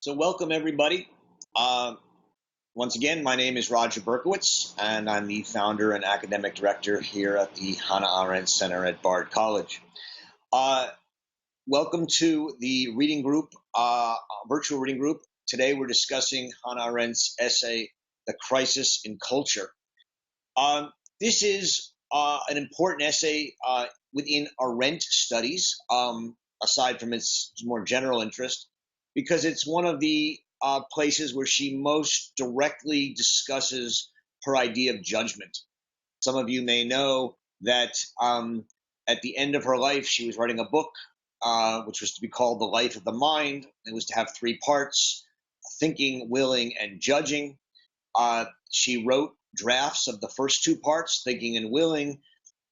So welcome everybody. Uh, Once again, my name is Roger Berkowitz, and I'm the founder and academic director here at the Hannah Arendt Center at Bard College. Welcome to the reading group, virtual reading group. Today we're discussing Hannah Arendt's essay, "The Crisis in Culture." This is an important essay within Arendt studies, aside from its more general interest, because it's one of the places where she most directly discusses her idea of judgment. Some of you may know that at the end of her life, she was writing a book, which was to be called The Life of the Mind. It was to have three parts: thinking, willing, and judging. She wrote drafts of the first two parts, thinking and willing,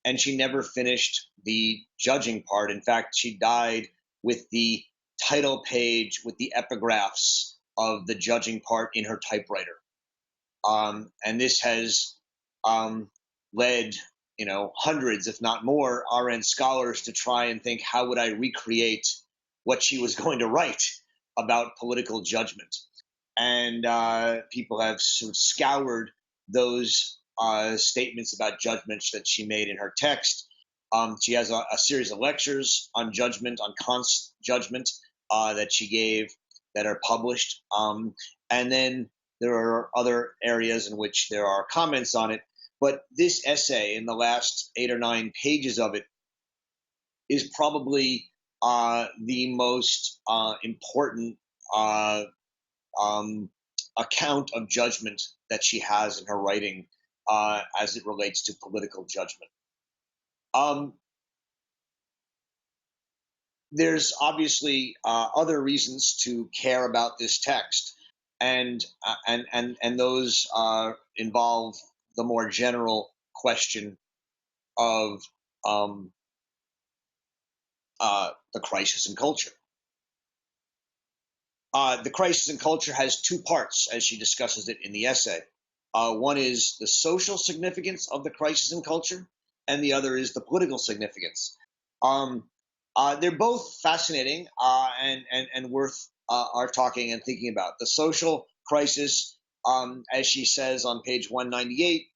and she never finished the judging part. In fact, she died with the title page with the epigraphs of the judging part in her typewriter. And this has led, hundreds, if not more, Arendt scholars to try and think, how would I recreate what she was going to write about political judgment? And people have sort of scoured those statements about judgments that she made in her text. She has a series of lectures on judgment, on judgment, that she gave that are published. And then there are other areas in which there are comments on it. But this essay, in the last 8 or 9 pages of it, is probably the most important account of judgment that she has in her writing as it relates to political judgment. There's obviously other reasons to care about this text, and those involve the more general question of the crisis in culture. The crisis in culture has two parts, as she discusses it in the essay. One is the social significance of the crisis in culture, and the other is the political significance. They're both fascinating and worth our talking and thinking about. The social crisis, as she says on page 198,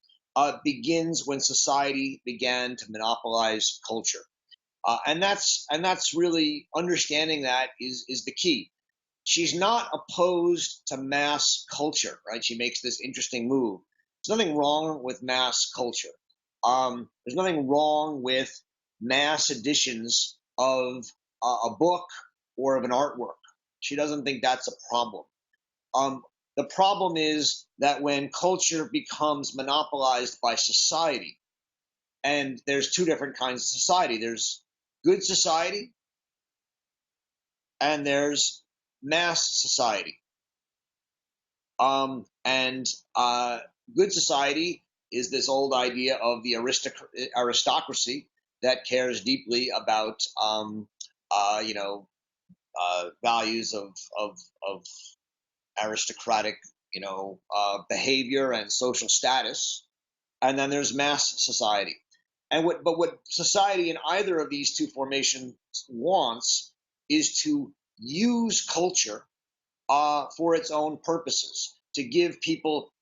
begins when society began to monopolize culture, and that's really understanding that is the key. She's not opposed to mass culture, right? She makes this interesting move. There's nothing wrong with mass culture. There's nothing wrong with mass editions of a book or of an artwork. She doesn't think that's a problem. The problem is that when culture becomes monopolized by society, and there's two different kinds of society. There's good society, and there's mass society. And good society is this old idea of the aristocracy that cares deeply about, values of aristocratic, behavior and social status. And then there's mass society. And what society in either of these two formations wants is to use culture for its own purposes, to give people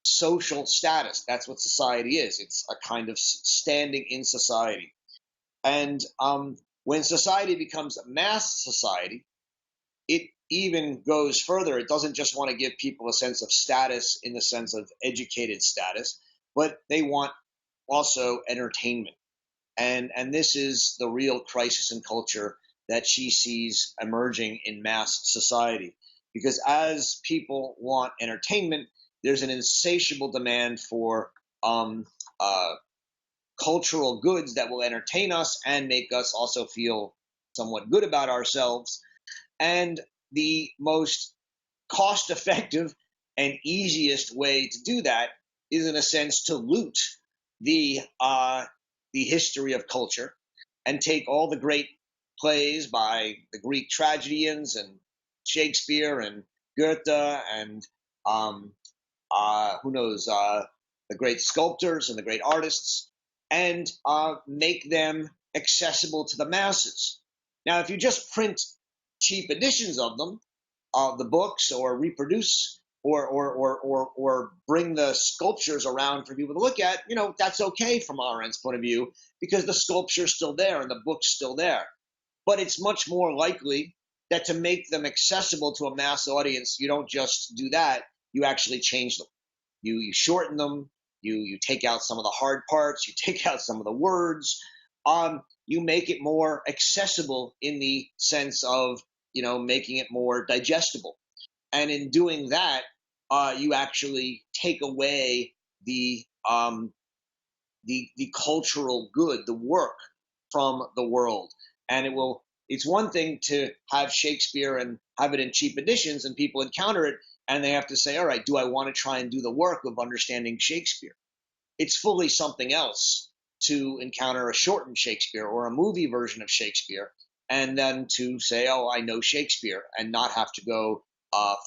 social status. That's what society is. It's a kind of standing in society. And when society becomes a mass society, it even goes further. It doesn't just want to give people a sense of status in the sense of educated status, but they want also entertainment. And this is the real crisis in culture that she sees emerging in mass society. Because as people want entertainment, there's an insatiable demand for cultural goods that will entertain us and make us also feel somewhat good about ourselves. And the most cost-effective and easiest way to do that is, in a sense, to loot the history of culture and take all the great plays by the Greek tragedians and Shakespeare and Goethe and the great sculptors and the great artists, and make them accessible to the masses. Now, if you just print cheap editions of them, the books or reproduce or bring the sculptures around for people to look at, that's okay from Arendt's point of view, because the sculpture's still there and the book's still there. But it's much more likely that to make them accessible to a mass audience, you don't just do that, you actually change them. You shorten them, you take out some of the hard parts, you take out some of the words, you make it more accessible in the sense of making it more digestible. And in doing that, you actually take away the cultural good, the work from the world. And it's one thing to have Shakespeare and have it in cheap editions and people encounter it and they have to say, all right, do I want to try and do the work of understanding Shakespeare? It's fully something else to encounter a shortened Shakespeare or a movie version of Shakespeare and then to say, oh, I know Shakespeare, and not have to go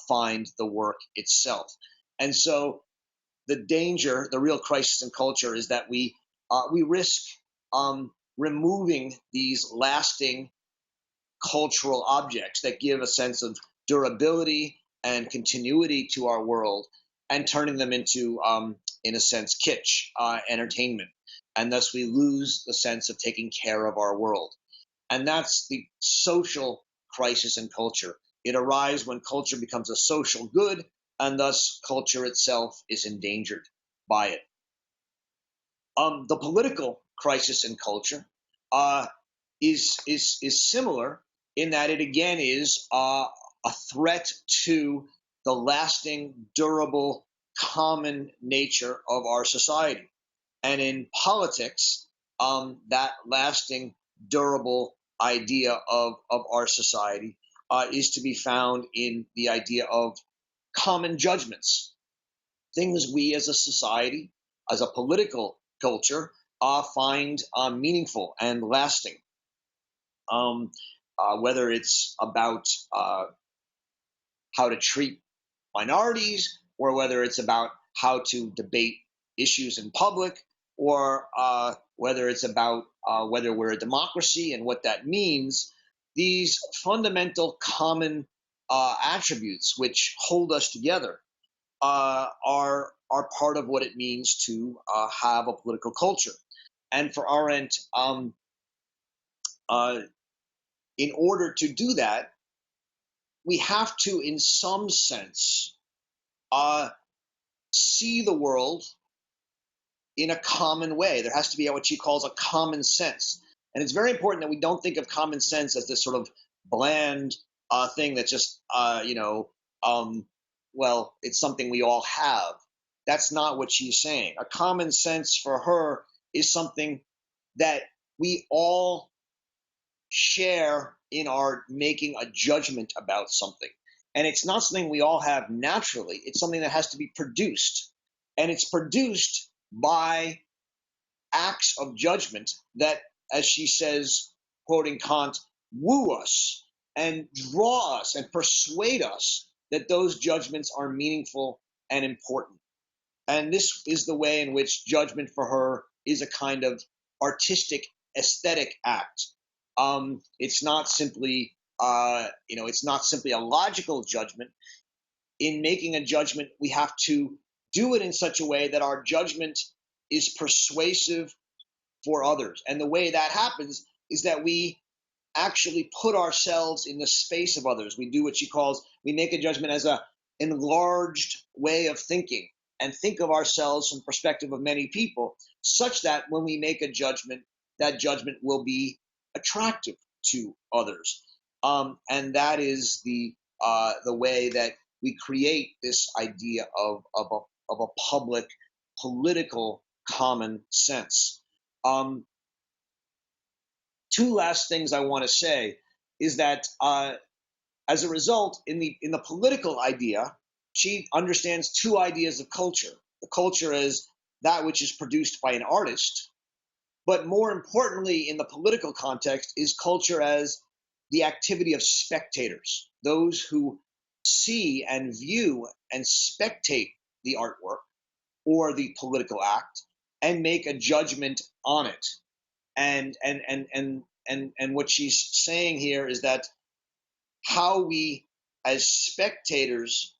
find the work itself. And so the danger, the real crisis in culture, is that we risk removing these lasting cultural objects that give a sense of durability and continuity to our world, and turning them into, in a sense, kitsch entertainment. And thus we lose the sense of taking care of our world. And that's the social crisis in culture. It arises when culture becomes a social good, and thus culture itself is endangered by it. The political crisis in culture is similar in that it again is a threat to the lasting, durable, common nature of our society. And in politics, that lasting, durable idea of our society is to be found in the idea of common judgments, things we as a society, as a political culture, find meaningful and lasting. Whether it's about how to treat minorities, or whether it's about how to debate issues in public, or whether it's about whether we're a democracy and what that means, these fundamental common attributes which hold us together are part of what it means to have a political culture. And for Arendt, in order to do that, we have to, in some sense, see the world in a common way. There has to be what she calls a common sense. And it's very important that we don't think of common sense as this sort of bland thing that just, well, it's something we all have. That's not what she's saying. A common sense for her is something that we all share in our making a judgment about something. And it's not something we all have naturally. It's something that has to be produced. And it's produced by acts of judgment that, as she says, quoting Kant, woo us and draw us and persuade us that those judgments are meaningful and important. And this is the way in which judgment for her is a kind of artistic, aesthetic act. It's not simply, it's not simply a logical judgment. In making a judgment, we have to do it in such a way that our judgment is persuasive for others. And the way that happens is that we actually put ourselves in the space of others. We do what she calls, we make a judgment as an enlarged way of thinking, and think of ourselves from the perspective of many people, such that when we make a judgment, that judgment will be attractive to others. And that is the way that we create this idea of a public political common sense. Two last things I want to say is that as a result, in the political idea, she understands two ideas of culture. The culture as that which is produced by an artist, but more importantly, in the political context, is culture as the activity of spectators, those who see and view and spectate the artwork or the political act and make a judgment on it. And what she's saying here is that how we as spectators,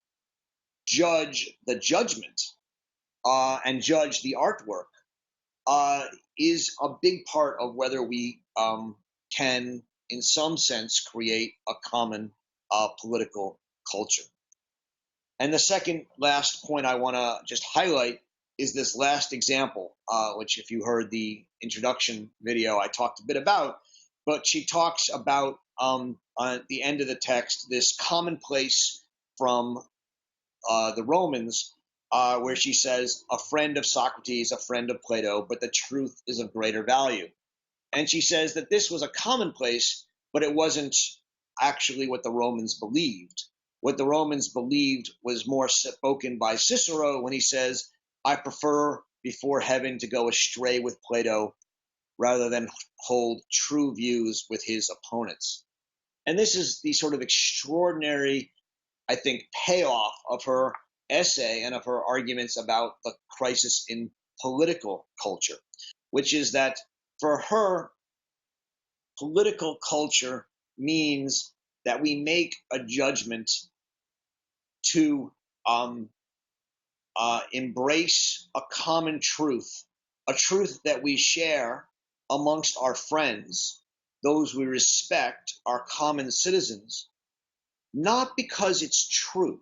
judge the judgment and judge the artwork is a big part of whether we can, in some sense, create a common political culture. And the second last point I want to just highlight is this last example, which if you heard the introduction video, I talked a bit about, but she talks about at the end of the text, this commonplace from the Romans, where she says, a friend of Socrates, a friend of Plato, but the truth is of greater value. And she says that this was a commonplace, but it wasn't actually what the Romans believed. What the Romans believed was more spoken by Cicero when he says, I prefer before heaven to go astray with Plato rather than hold true views with his opponents. And this is the sort of extraordinary, I think, payoff of her essay and of her arguments about the crisis in political culture, which is that for her, political culture means that we make a judgment to embrace a common truth, a truth that we share amongst our friends, those we respect, our common citizens, not because it's true,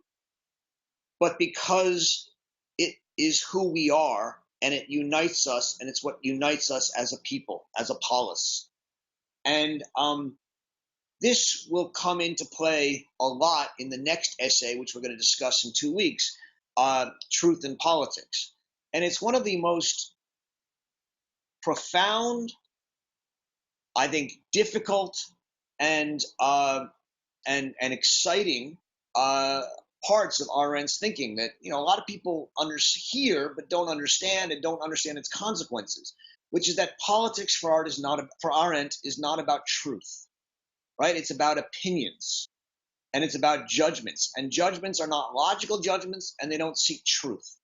but because it is who we are and it unites us, and it's what unites us as a people, as a polis. And this will come into play a lot in the next essay, which we're going to discuss in 2 weeks, Truth in Politics. And it's one of the most profound, I think, difficult and exciting parts of Arendt's thinking that, a lot of people hear but don't understand, and don't understand its consequences, which is that politics for Arendt is not about truth, right? It's about opinions, and it's about judgments, and judgments are not logical judgments, and they don't seek truth.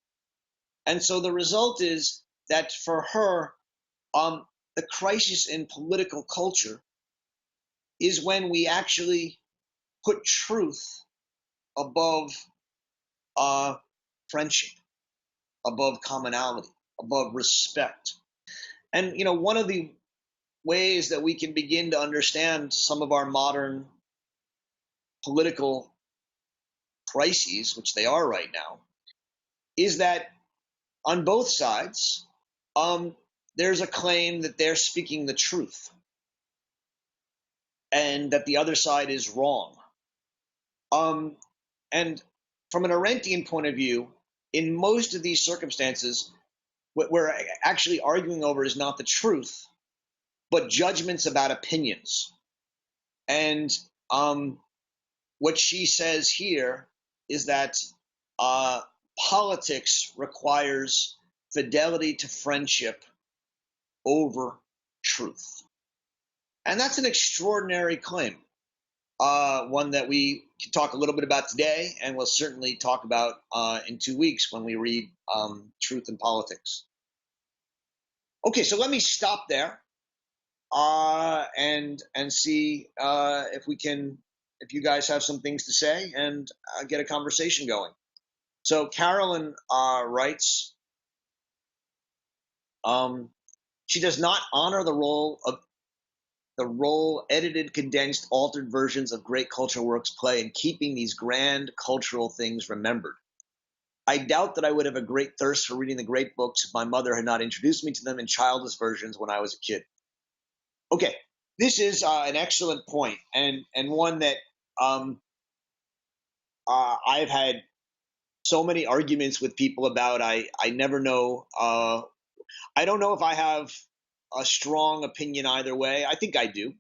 And so the result is that for her, the crisis in political culture is when we actually put truth above friendship, above commonality, above respect. And, one of the ways that we can begin to understand some of our modern political crises, which they are right now, is that on both sides, there's a claim that they're speaking the truth and that the other side is wrong. And from an Arendtian point of view, in most of these circumstances, what we're actually arguing over is not the truth, but judgments about opinions. And what she says here is that politics requires fidelity to friendship over truth. And that's an extraordinary claim, one that we can talk a little bit about today, and we'll certainly talk about in 2 weeks when we read Truth in Politics. Okay, so let me stop there and see if you guys have some things to say and get a conversation going. So Carolyn writes, she does not honor the role edited, condensed, altered versions of great cultural works play in keeping these grand cultural things remembered. I doubt that I would have a great thirst for reading the great books if my mother had not introduced me to them in childless versions when I was a kid. Okay, this is an excellent point, and one that I've had so many arguments with people about. I never know. I don't know if I have a strong opinion either way. I think I do,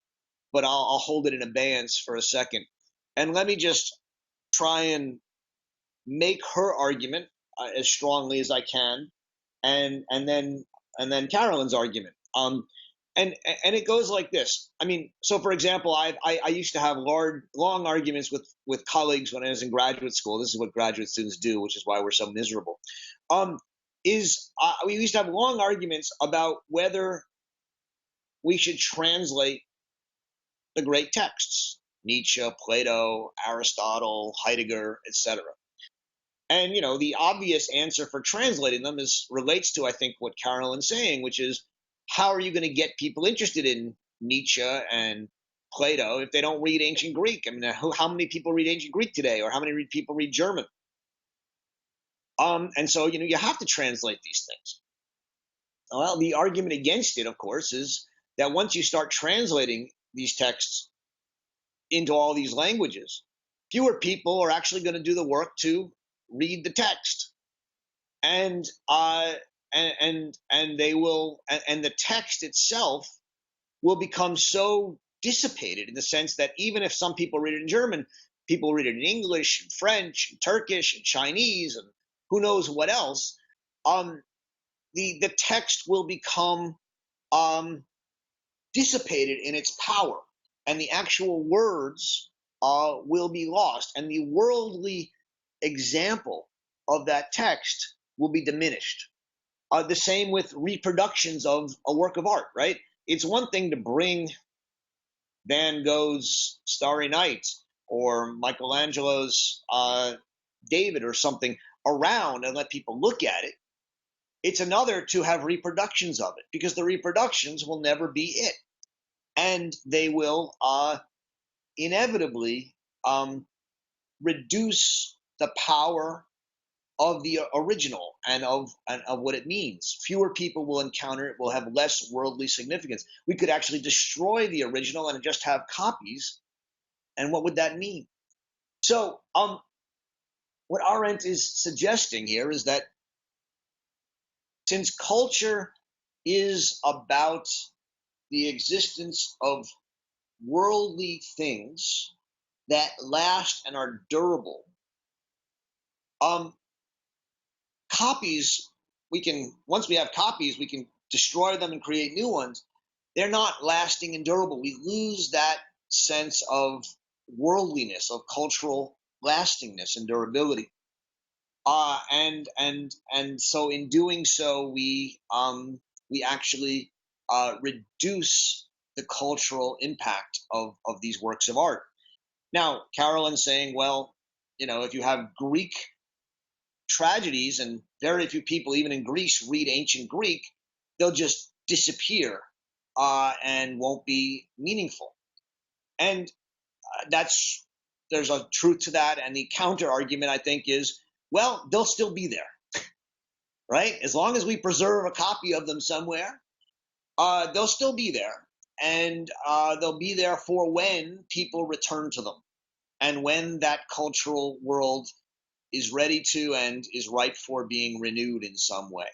but I'll hold it in abeyance for a second. And let me just try and make her argument as strongly as I can, and then Carolyn's argument. And it goes like this. I mean, so for example, I used to have long arguments with colleagues when I was in graduate school. This is what graduate students do, which is why we're so miserable. We used to have long arguments about whether we should translate the great texts. Nietzsche, Plato, Aristotle, Heidegger, etc. And the obvious answer for translating them relates to, I think, what Carolyn's saying, which is, how are you going to get people interested in Nietzsche and Plato if they don't read ancient Greek? I mean, how many people read ancient Greek today, or how many people read German? And so you have to translate these things. Well, the argument against it, of course, is that once you start translating these texts into all these languages, fewer people are actually going to do the work to read the text, and they will, and the text itself will become so dissipated, in the sense that even if some people read it in German, people read it in English, and French, and Turkish, and Chinese, and who knows what else. The text will become dissipated in its power, and the actual words will be lost, and the worldly example of that text will be diminished. The same with reproductions of a work of art, right? It's one thing to bring Van Gogh's Starry Night or Michelangelo's David or something around and let people look at it. It's another to have reproductions of it, because the reproductions will never be it. And they will inevitably reduce the power of the original and of what it means. Fewer people will encounter it, will have less worldly significance. We could actually destroy the original and just have copies. And what would that mean? So what Arendt is suggesting here is that since culture is about the existence of worldly things that last and are durable, copies, once we have copies, we can destroy them and create new ones. They're not lasting and durable. We lose that sense of worldliness, of cultural lastingness and durability. And so in doing so, we actually reduce the cultural impact of these works of art. Now, Carolyn's saying, well, if you have Greek tragedies, and very few people, even in Greece, read ancient Greek, they'll just disappear and won't be meaningful. And there's a truth to that. And the counter argument, I think, is, well, they'll still be there, right? As long as we preserve a copy of them somewhere, they'll still be there. And they'll be there for when people return to them, and when that cultural world is ready to and is ripe for being renewed in some way.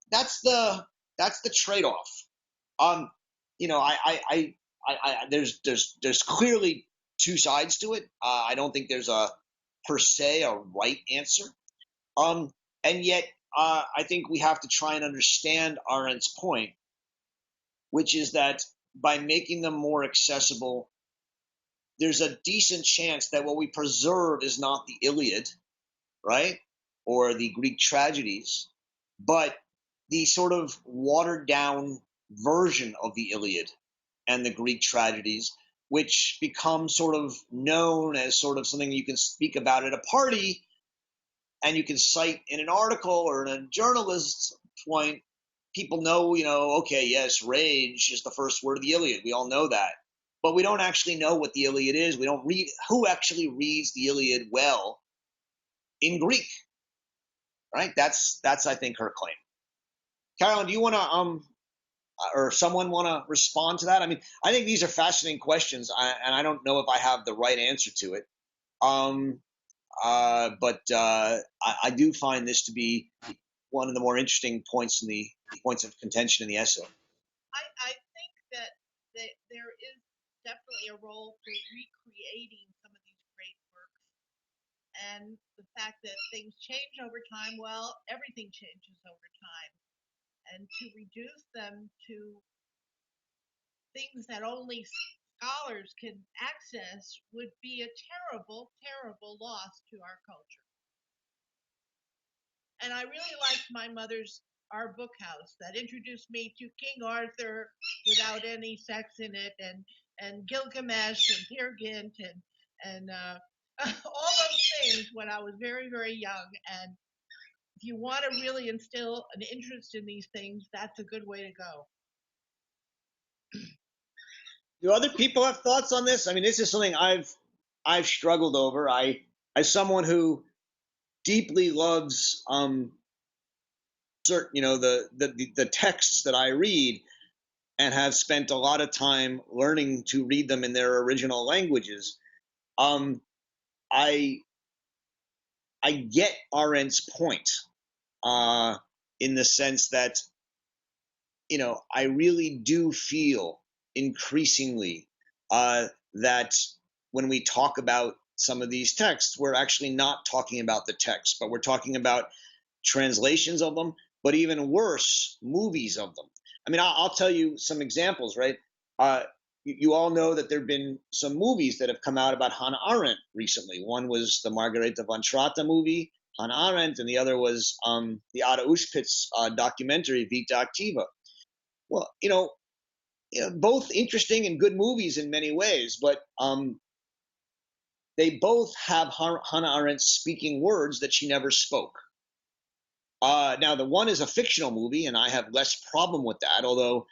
That's the trade-off. There's clearly two sides to it. I don't think there's a per se a right answer. And yet I think we have to try and understand Arendt's point, which is that by making them more accessible, there's a decent chance that what we preserve is not the Iliad, right, or the Greek tragedies, but the sort of watered down version of the Iliad and the Greek tragedies, which become sort of known as sort of something you can speak about at a party, and you can cite in an article or in a journalist's point. People know, okay, yes, rage is the first word of the Iliad. We all know that. But we don't actually know what the Iliad is. We don't read who actually reads the Iliad well in Greek, right? That's I think her claim. Carolyn, do you want to or someone want to respond to that? I mean, I think these are fascinating questions, and I don't know if I have the right answer to it. But I do find this to be one of the more interesting points of contention in the essay. I think that there is definitely a role for recreating some of these great works, and the fact that things change over time. Well, everything changes over time, and to reduce them to things that only scholars can access would be a terrible, terrible loss to our culture. And I really liked my mother's Our Book House that introduced me to King Arthur without any sex in it, and and Gilgamesh and Peer Gynt and all those things when I was very, very young. And if you want to really instill an interest in these things, that's a good way to go. Do other people have thoughts on this? I mean, this is something I've struggled over. As someone who deeply loves certain, the texts that I read, and have spent a lot of time learning to read them in their original languages. I get Arendt's point, in the sense that, I really do feel increasingly that when we talk about some of these texts, we're actually not talking about the text, but we're talking about translations of them, but even worse, movies of them. I mean, I'll tell you some examples, right? You all know that there have been some movies that have come out about Hannah Arendt recently. One was the Margareta von Trotta movie, Hannah Arendt, and the other was the Ada Uspitz documentary, Vita Activa. Well, both interesting and good movies in many ways, but they both have Hannah Arendt speaking words that she never spoke. Now, the one is a fictional movie, and I have less problem with that, although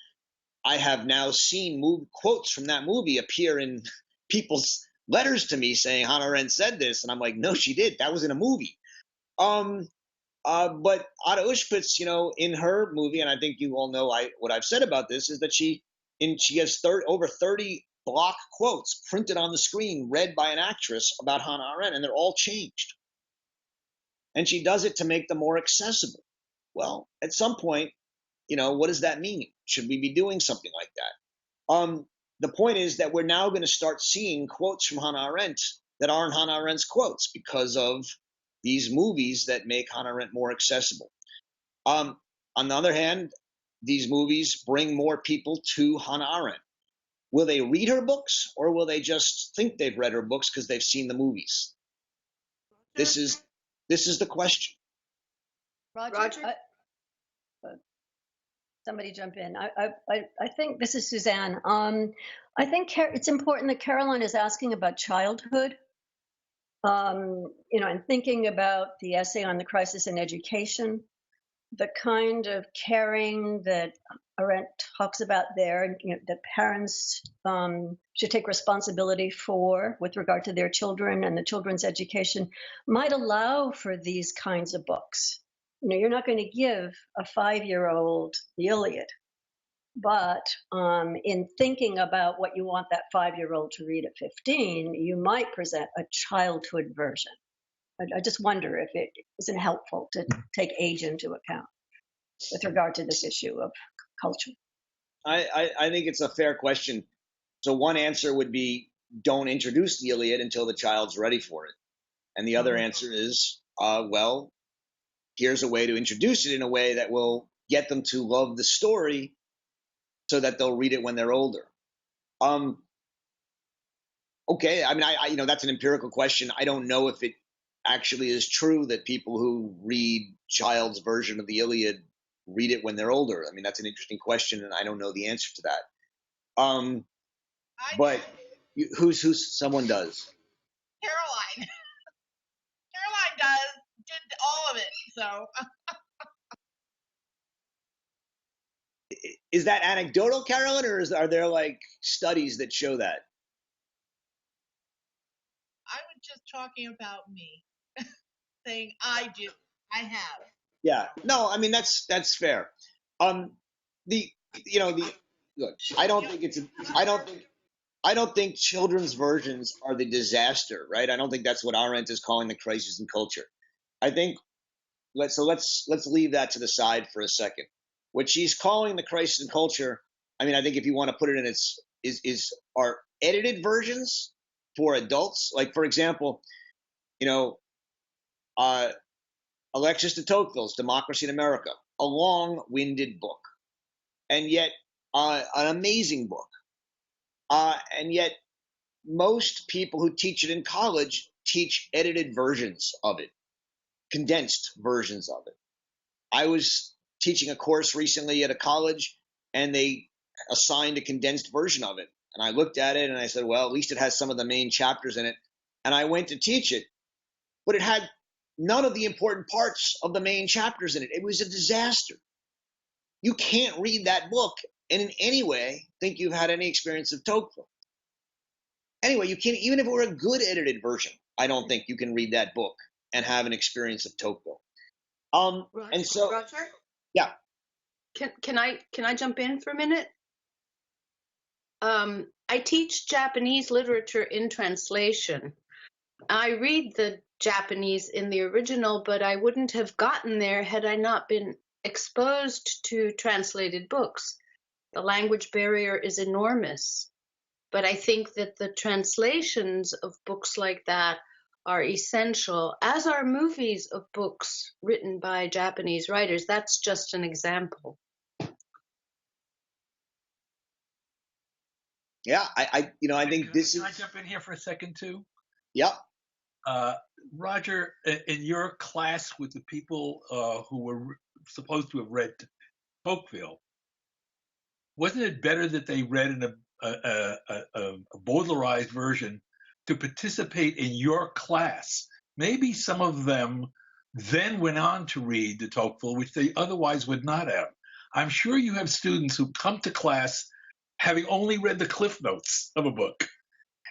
I have now seen quotes from that movie appear in people's letters to me saying Hannah Arendt said this, and I'm like, no, she did. That was in a movie. But Ada Uspitz, in her movie, and I think you all know what I've said about this, is that she has over 30 block quotes printed on the screen, read by an actress about Hannah Arendt, and they're all changed. And she does it to make them more accessible. Well, at some point, what does that mean? Should we be doing something like that? The point is that we're now going to start seeing quotes from Hannah Arendt that aren't Hannah Arendt's quotes because of these movies that make Hannah Arendt more accessible. On the other hand, these movies bring more people to Hannah Arendt. Will they read her books, or will they just think they've read her books because they've seen the movies? This is the question. Roger? Somebody jump in. I think this is Suzanne. I think it's important that Caroline is asking about childhood. And thinking about the essay on the crisis in education, the kind of caring that Arendt talks about there, that parents should take responsibility for with regard to their children and the children's education, might allow for these kinds of books. You're not going to give a 5-year-old the Iliad, but in thinking about what you want that 5-year-old to read at 15, you might present a childhood version. I just wonder if it isn't helpful to take age into account with regard to this issue of culture. I think it's a fair question. So one answer would be, don't introduce the Iliad until the child's ready for it. And the other answer is, well, here's a way to introduce it in a way that will get them to love the story so that they'll read it when they're older. Okay, I mean, that's an empirical question. I don't know if it actually is true that people who read child's version of the Iliad read it when they're older. I mean, that's an interesting question, and I don't know the answer to that. But who's someone does? Caroline. Caroline did all of it. So. Is that anecdotal, Carolyn, or are there like studies that show that? I was just talking about me, saying I do, I have. Yeah, no, I mean that's fair. Look, I don't think children's versions are the disaster, right? I don't think that's what Arendt is calling the crisis in culture. I think let's leave that to the side for a second. What she's calling the crisis in culture, I mean, I think if you want to put it in its are edited versions for adults. Like, for example, Alexis de Tocqueville's Democracy in America, a long-winded book, and yet an amazing book. And yet most people who teach it in college teach edited versions of it, condensed versions of it. I was teaching a course recently at a college, and they assigned a condensed version of it. And I looked at it and I said, well, at least it has some of the main chapters in it. And I went to teach it, but it had none of the important parts of the main chapters in it. It was a disaster. You can't read that book and in any way think you've had any experience of Tocqueville. Anyway, you can't, even if it were a good edited version, I don't think you can read that book and have an experience of Tocqueville. And so, Roger, yeah. can I jump in for a minute? I teach Japanese literature in translation. I read the Japanese in the original, but I wouldn't have gotten there had I not been exposed to translated books. The language barrier is enormous, but I think that the translations of books like that are essential, as are movies of books written by Japanese writers. That's just an example. Yeah, I think this is. Can I jump in here for a second too? Yeah. Roger, in your class with the people who were supposed to have read Tocqueville, wasn't it better that they read in a Baudelarized version to participate in your class? Maybe some of them then went on to read the Tocqueville, which they otherwise would not have. I'm sure you have students who come to class having only read the cliff notes of a book,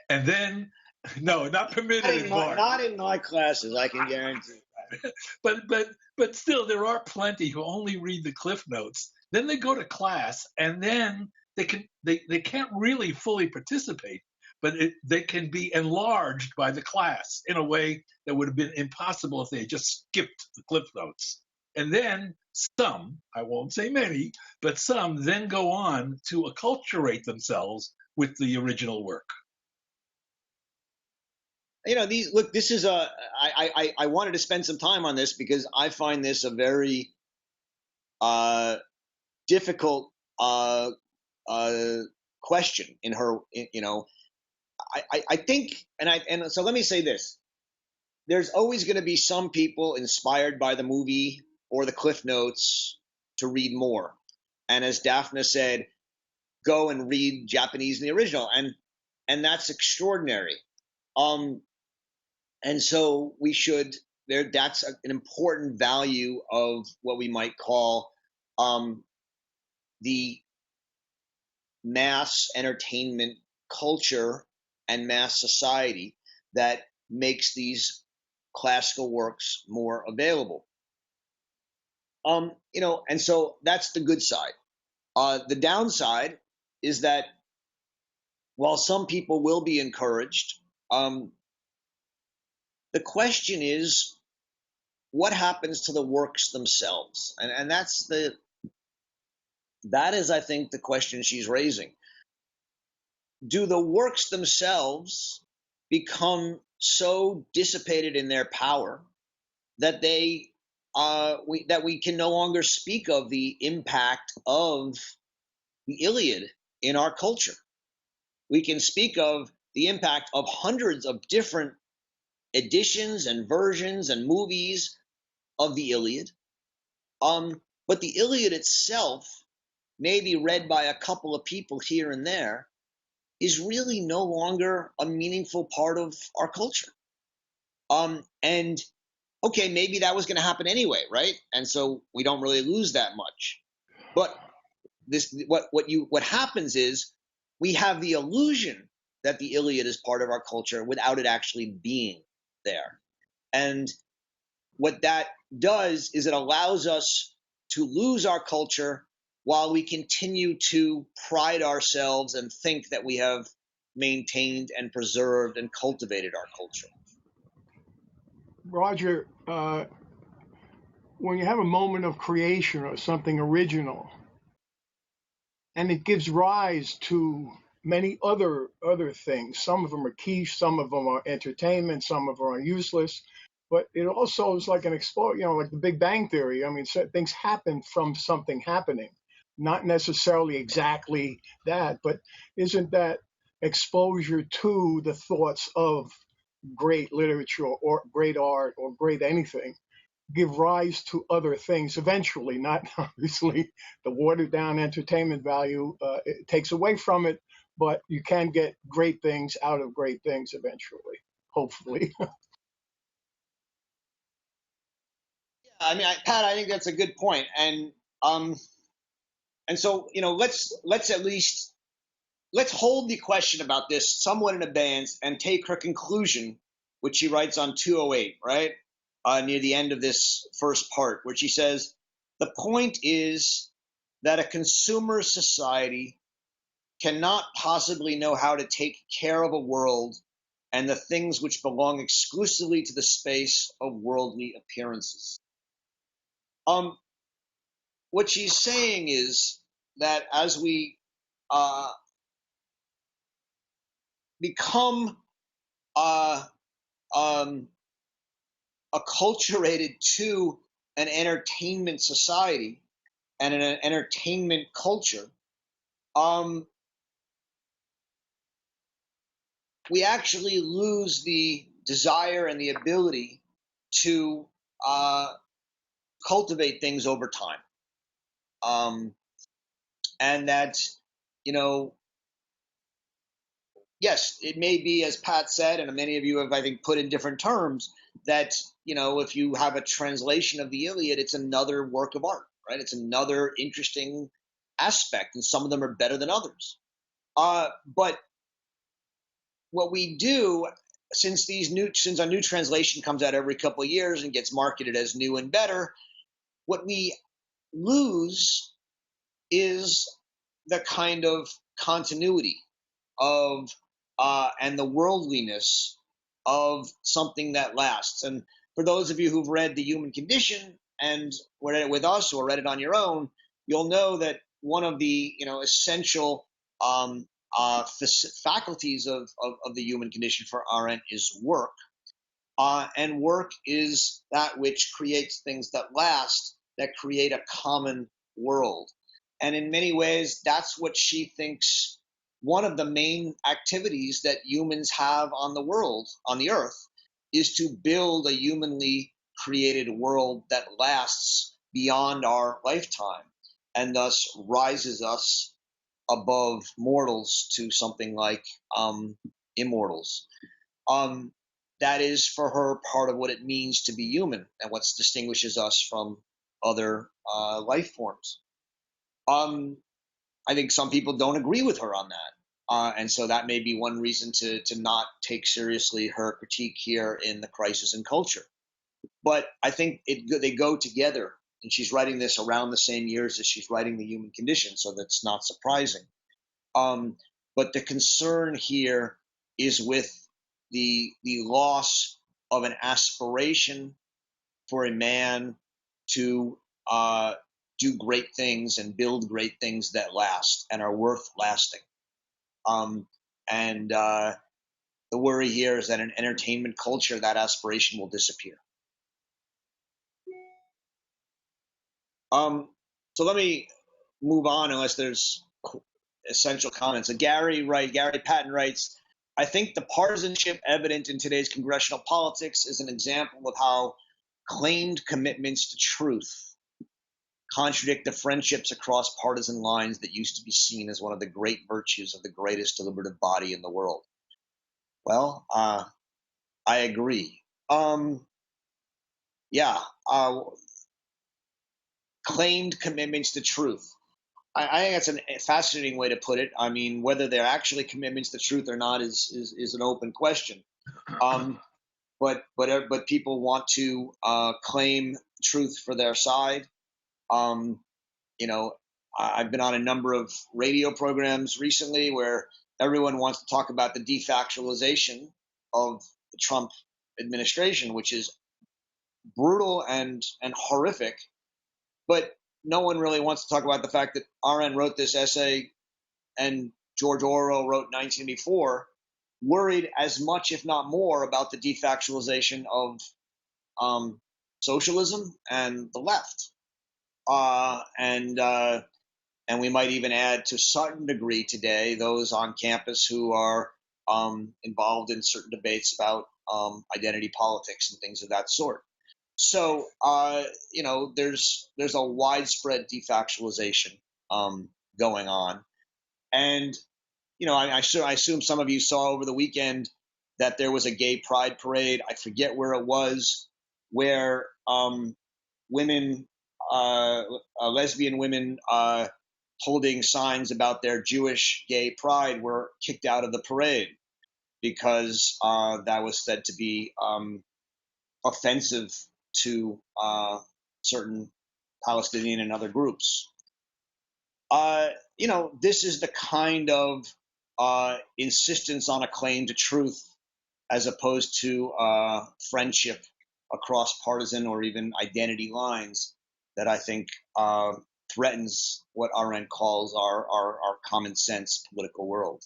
and then no, not permitted. Not in my classes, I can guarantee. But still, there are plenty who only read the cliff notes. Then they go to class, and then they can't really fully participate, but they can be enlarged by the class in a way that would have been impossible if they had just skipped the cliff notes. And then some, I won't say many, but some then go on to acculturate themselves with the original work. This is I wanted to spend some time on this because I find this a very difficult question in her. I think, and so let me say this: there's always going to be some people inspired by the movie or the cliff notes to read more, and as Daphne said, go and read Japanese in the original, and that's extraordinary. And so we should there. That's an important value of what we might call the mass entertainment culture and mass society that makes these classical works more available. And so that's the good side. The downside is that while some people will be encouraged, the question is, what happens to the works themselves? And that is, I think, the question she's raising. Do the works themselves become so dissipated in their power that we can no longer speak of the impact of the Iliad in our culture? We can speak of the impact of hundreds of different editions and versions and movies of the Iliad. But the Iliad itself, maybe read by a couple of people here and there, is really no longer a meaningful part of our culture. And okay, maybe that was going to happen anyway, right? And so we don't really lose that much. But what happens is we have the illusion that the Iliad is part of our culture without it actually being there. And what that does is it allows us to lose our culture while we continue to pride ourselves and think that we have maintained and preserved and cultivated our culture. Roger, when you have a moment of creation or something original, and it gives rise to many other things. Some of them are quiche, some of them are entertainment, some of them are useless. But it also is like an explosion, like the Big Bang Theory. I mean, things happen from something happening, not necessarily exactly that, but isn't that exposure to the thoughts of great literature or great art or great anything give rise to other things eventually? Not obviously the watered down entertainment value, it takes away from it, but you can get great things out of great things eventually, hopefully. I mean, Pat, I think that's a good point, and so let's at least let's hold the question about this somewhat in abeyance and take her conclusion, which she writes on 208, right near the end of this first part, where she says the point is that a consumer society cannot possibly know how to take care of a world and the things which belong exclusively to the space of worldly appearances. What she's saying is that as we become um, acculturated to an entertainment society and an entertainment culture, we actually lose the desire and the ability to cultivate things over time. And that, yes, it may be, as Pat said, and many of you have, I think, put in different terms, that, if you have a translation of the Iliad, it's another work of art, right? It's another interesting aspect, and some of them are better than others. But what we do, since our new translation comes out every couple of years and gets marketed as new and better, what we lose is the kind of continuity of and the worldliness of something that lasts. And for those of you who've read The Human Condition and read it with us or read it on your own, you'll know that one of the essential faculties of the human condition for Arendt is work. And work is that which creates things that last, that create a common world. And in many ways, that's what she thinks one of the main activities that humans have on the world, on the earth, is to build a humanly created world that lasts beyond our lifetime and thus rises us above mortals to something like immortals. That is for her part of what it means to be human and what distinguishes us from other life forms. I think some people don't agree with her on that. And so that may be one reason to not take seriously her critique here in The Crisis in Culture. But I think they go together, and she's writing this around the same years as she's writing The Human Condition, so that's not surprising. But the concern here is with the loss of an aspiration for a man to do great things and build great things that last and are worth lasting. And the worry here is that in entertainment culture, that aspiration will disappear. So let me move on, unless there's essential comments. Gary Patton writes, I think the partisanship evident in today's congressional politics is an example of how claimed commitments to truth contradict the friendships across partisan lines that used to be seen as one of the great virtues of the greatest deliberative body in the world. Well, I agree. Claimed commitments to truth. I think that's a fascinating way to put it. I mean, whether they're actually commitments to truth or not is an open question. But people want to claim truth for their side. I've been on a number of radio programs recently where everyone wants to talk about the defactualization of the Trump administration, which is brutal and horrific. But no one really wants to talk about the fact that Arendt wrote this essay and George Orwell wrote 1984, worried as much, if not more, about the defactualization of socialism and the left. And we might even add, to a certain degree today, those on campus who are involved in certain debates about identity politics and things of that sort. So, there's a widespread defactualization going on. And I assume some of you saw over the weekend that there was a gay pride parade. I forget where it was, where women, lesbian women, holding signs about their Jewish gay pride were kicked out of the parade because that was said to be offensive to certain Palestinian and other groups. This is the kind of insistence on a claim to truth as opposed to friendship across partisan or even identity lines that I think threatens what Arendt calls our common sense political world.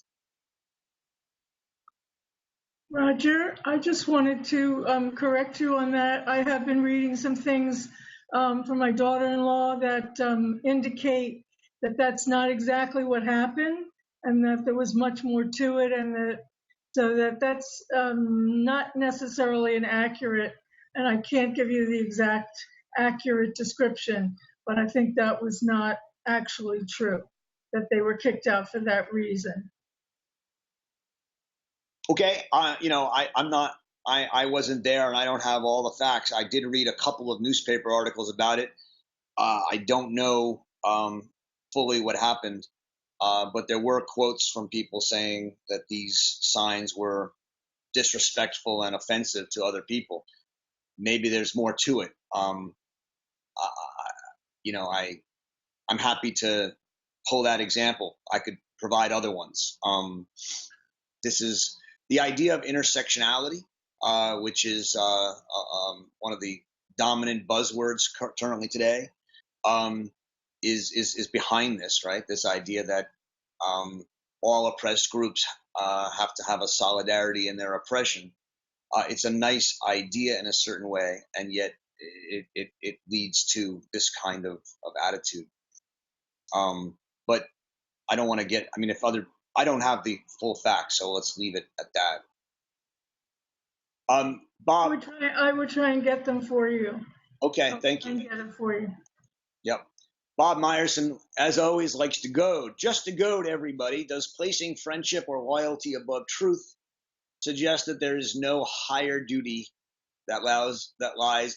Roger, I just wanted to correct you on that. I have been reading some things from my daughter-in-law that indicate that that's not exactly what happened, and that there was much more to it, and that's not necessarily an accurate, and I can't give you the exact accurate description, but I think that was not actually true, that they were kicked out for that reason. Okay, I wasn't there and I don't have all the facts. I did read a couple of newspaper articles about it. I don't know fully what happened, but there were quotes from people saying that these signs were disrespectful and offensive to other people. Maybe there's more to it. I'm happy to pull that example. I could provide other ones. This is the idea of intersectionality, which is one of the dominant buzzwords currently today, is behind this, right? This idea that all oppressed groups have to have a solidarity in their oppression. It's a nice idea in a certain way, and yet it leads to this kind of attitude. But I don't want to get. I mean, I don't have the full facts, so let's leave it at that. Bob, I would try and get them for you. Okay, thank you. Get it for you. Yep. Bob Meyerson, as always, likes to goad. Just to goad everybody, does placing friendship or loyalty above truth suggest that there is no higher duty that lies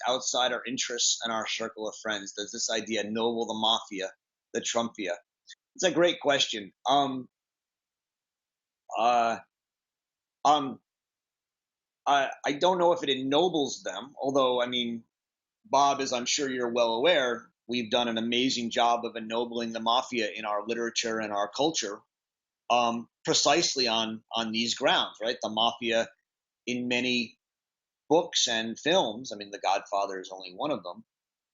outside our interests and our circle of friends? Does this idea ennoble the mafia, the Trumpia? It's a great question. I don't know if it ennobles them, although, I mean, Bob, as I'm sure you're well aware, we've done an amazing job of ennobling the mafia in our literature and our culture, precisely on these grounds, right? The mafia in many books and films, I mean, The Godfather is only one of them,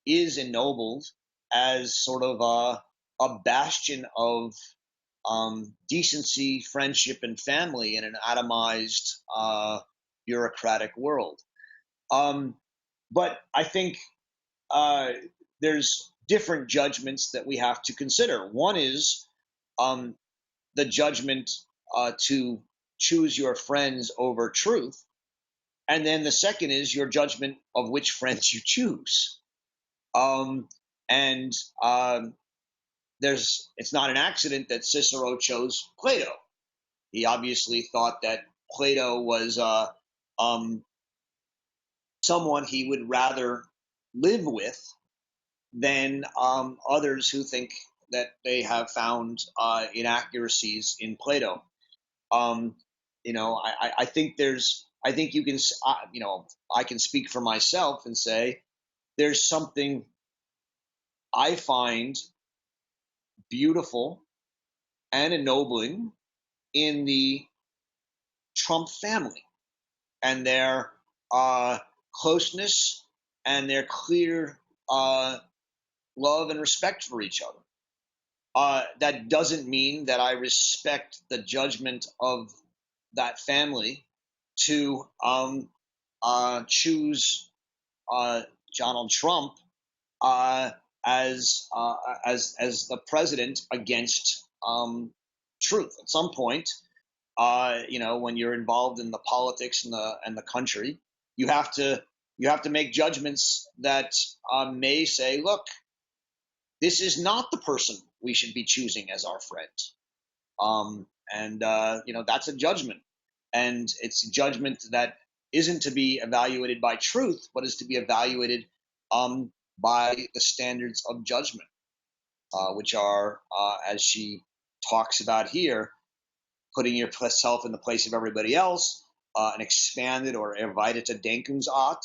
is ennobled as sort of a bastion of decency, friendship, and family in an atomized bureaucratic world. But I think there's different judgments that we have to consider. One is the judgment to choose your friends over truth. And then the second is your judgment of which friends you choose. It's not an accident that Cicero chose Plato. He obviously thought that Plato was someone he would rather live with than others who think that they have found inaccuracies in Plato. I think you can, I can speak for myself and say there's something I find beautiful and ennobling in the Trump family and their closeness and their clear love and respect for each other. That doesn't mean that I respect the judgment of that family to choose Donald Trump as the president against truth. At some point, when you're involved in the politics and the country, you have to make judgments that may say, look, this is not the person we should be choosing as our friend. and that's a judgment, and it's a judgment that isn't to be evaluated by truth, but is to be evaluated by the standards of judgment, which are, as she talks about here, putting yourself in the place of everybody else, an expanded or erweiterte Denkungsart,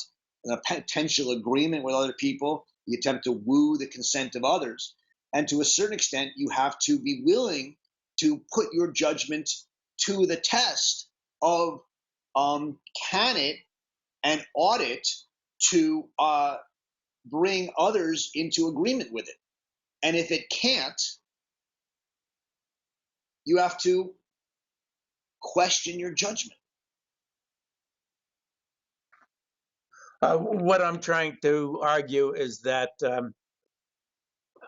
a potential agreement with other people, the attempt to woo the consent of others. And to a certain extent, you have to be willing to put your judgment to the test of can it and ought it to bring others into agreement with it. And if it can't, you have to question your judgment. What I'm trying to argue is that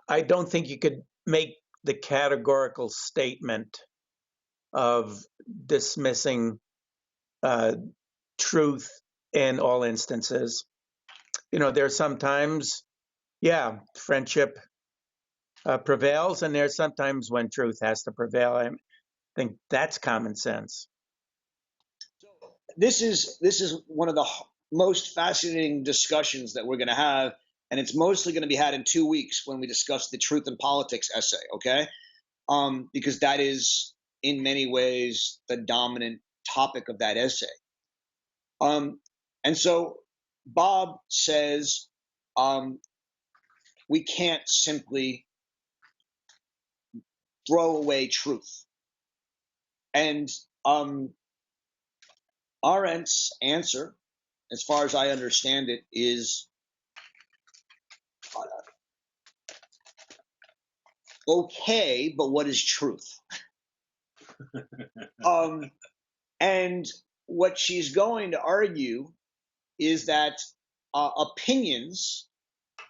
I don't think you could make the categorical statement of dismissing truth in all instances. There's sometimes, friendship prevails, and there's sometimes when truth has to prevail. I think that's common sense. This is one of the most fascinating discussions that we're going to have, and it's mostly going to be had in 2 weeks when we discuss the Truth and Politics essay, okay? Because that is, in many ways, the dominant topic of that essay. And so Bob says we can't simply throw away truth. And Arendt's answer, as far as I understand it, is okay, but what is truth? And what she's going to argue is that opinions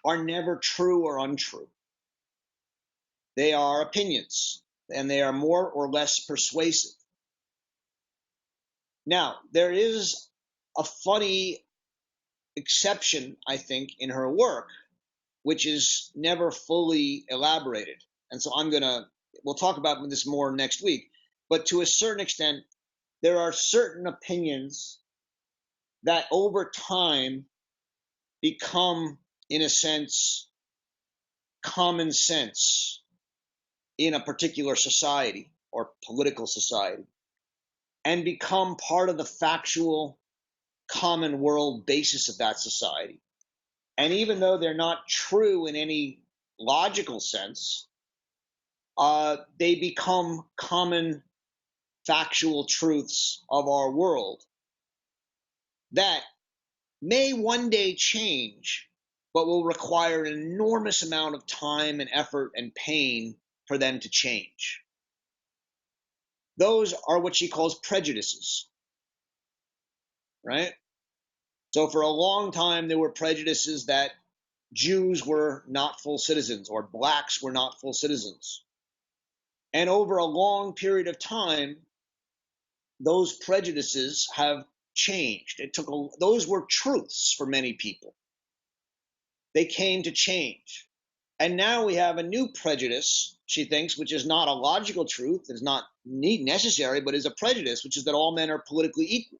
are never true or untrue. They are opinions, and they are more or less persuasive. Now, there is a funny exception, I think, in her work, which is never fully elaborated. And so we'll talk about this more next week. But to a certain extent, there are certain opinions that over time become, in a sense, common sense in a particular society or political society, and become part of the factual common world basis of that society. And even though they're not true in any logical sense, they become common factual truths of our world that may one day change, but will require an enormous amount of time and effort and pain for them to change. Those are what she calls prejudices, right? So for a long time, there were prejudices that Jews were not full citizens or blacks were not full citizens. And over a long period of time, those prejudices have changed. Those were truths for many people. They came to change. And now we have a new prejudice, she thinks, which is not a logical truth, is not necessary, but is a prejudice, which is that all men are politically equal.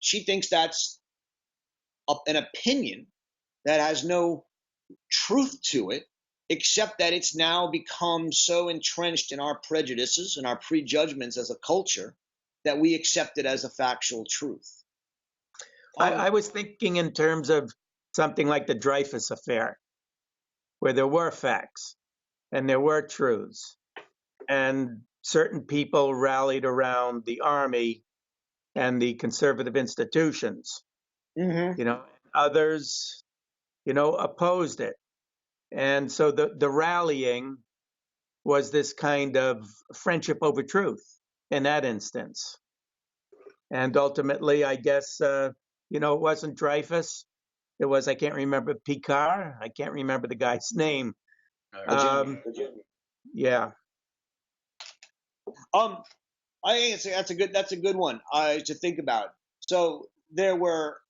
She thinks that's an opinion that has no truth to it, except that it's now become so entrenched in our prejudices and our prejudgments as a culture that we accept it as a factual truth. I was thinking in terms of something like the Dreyfus Affair, where there were facts and there were truths, and certain people rallied around the army and the conservative institutions. Mm-hmm. Others, opposed it. And so the rallying was this kind of friendship over truth in that instance. And ultimately, I guess, it wasn't Dreyfus. It was, I can't remember, Picard. I can't remember the guy's name. Virginia. Yeah. I think that's a good one to think about. So there were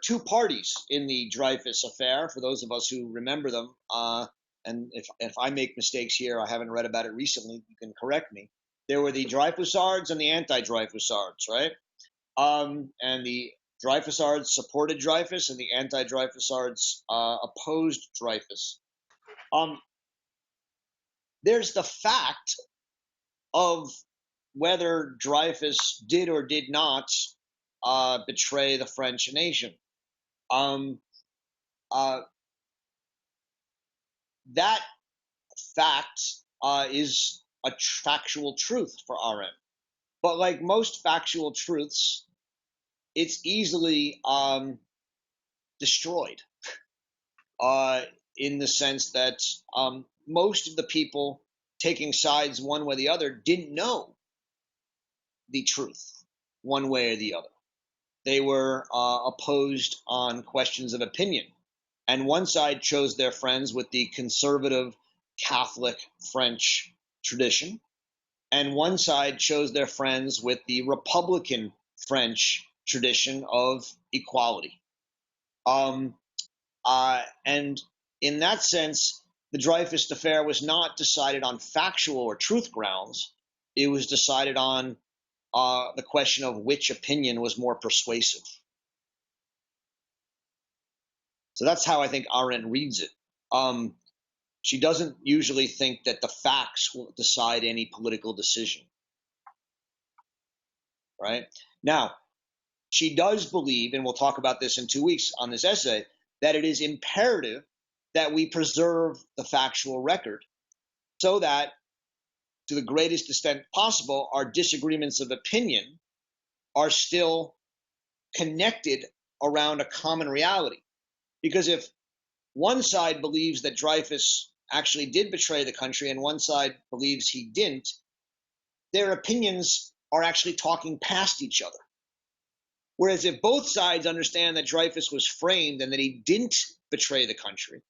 two parties in the Dreyfus Affair, for those of us who remember them. and if I make mistakes here, I haven't read about it recently, you can correct me. There were the Dreyfusards and the anti-Dreyfusards, right? And the Dreyfusards supported Dreyfus, and the anti-Dreyfusards opposed Dreyfus. There's the fact of whether Dreyfus did or did not betray the French nation. That fact is a factual truth for Arendt. But like most factual truths, it's easily destroyed in the sense that most of the people taking sides one way or the other didn't know the truth one way or the other. They were opposed on questions of opinion. And one side chose their friends with the conservative Catholic French tradition, and one side chose their friends with the Republican French tradition of equality. And in that sense, the Dreyfus Affair was not decided on factual or truth grounds. It was decided on the question of which opinion was more persuasive. So that's how I think Arendt reads it. She doesn't usually think that the facts will decide any political decision. Right? Now, she does believe, and we'll talk about this in 2 weeks on this essay, that it is imperative that we preserve the factual record so that, to the greatest extent possible, our disagreements of opinion are still connected around a common reality. Because if one side believes that Dreyfus actually did betray the country and one side believes he didn't, their opinions are actually talking past each other. Whereas if both sides understand that Dreyfus was framed and that he didn't betray the country,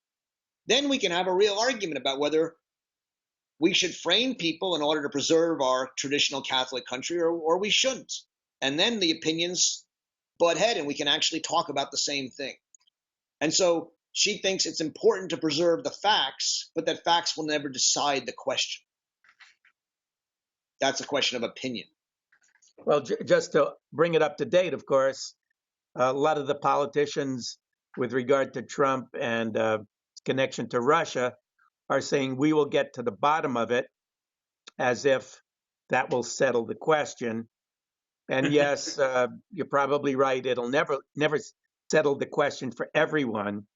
then we can have a real argument about whether we should frame people in order to preserve our traditional Catholic country or we shouldn't. And then the opinions butt head and we can actually talk about the same thing. And so she thinks it's important to preserve the facts, but that facts will never decide the question. That's a question of opinion. Well, just to bring it up to date, of course, a lot of the politicians with regard to Trump and connection to Russia are saying we will get to the bottom of it, as if that will settle the question. And yes, you're probably right. It'll never settle the question for everyone,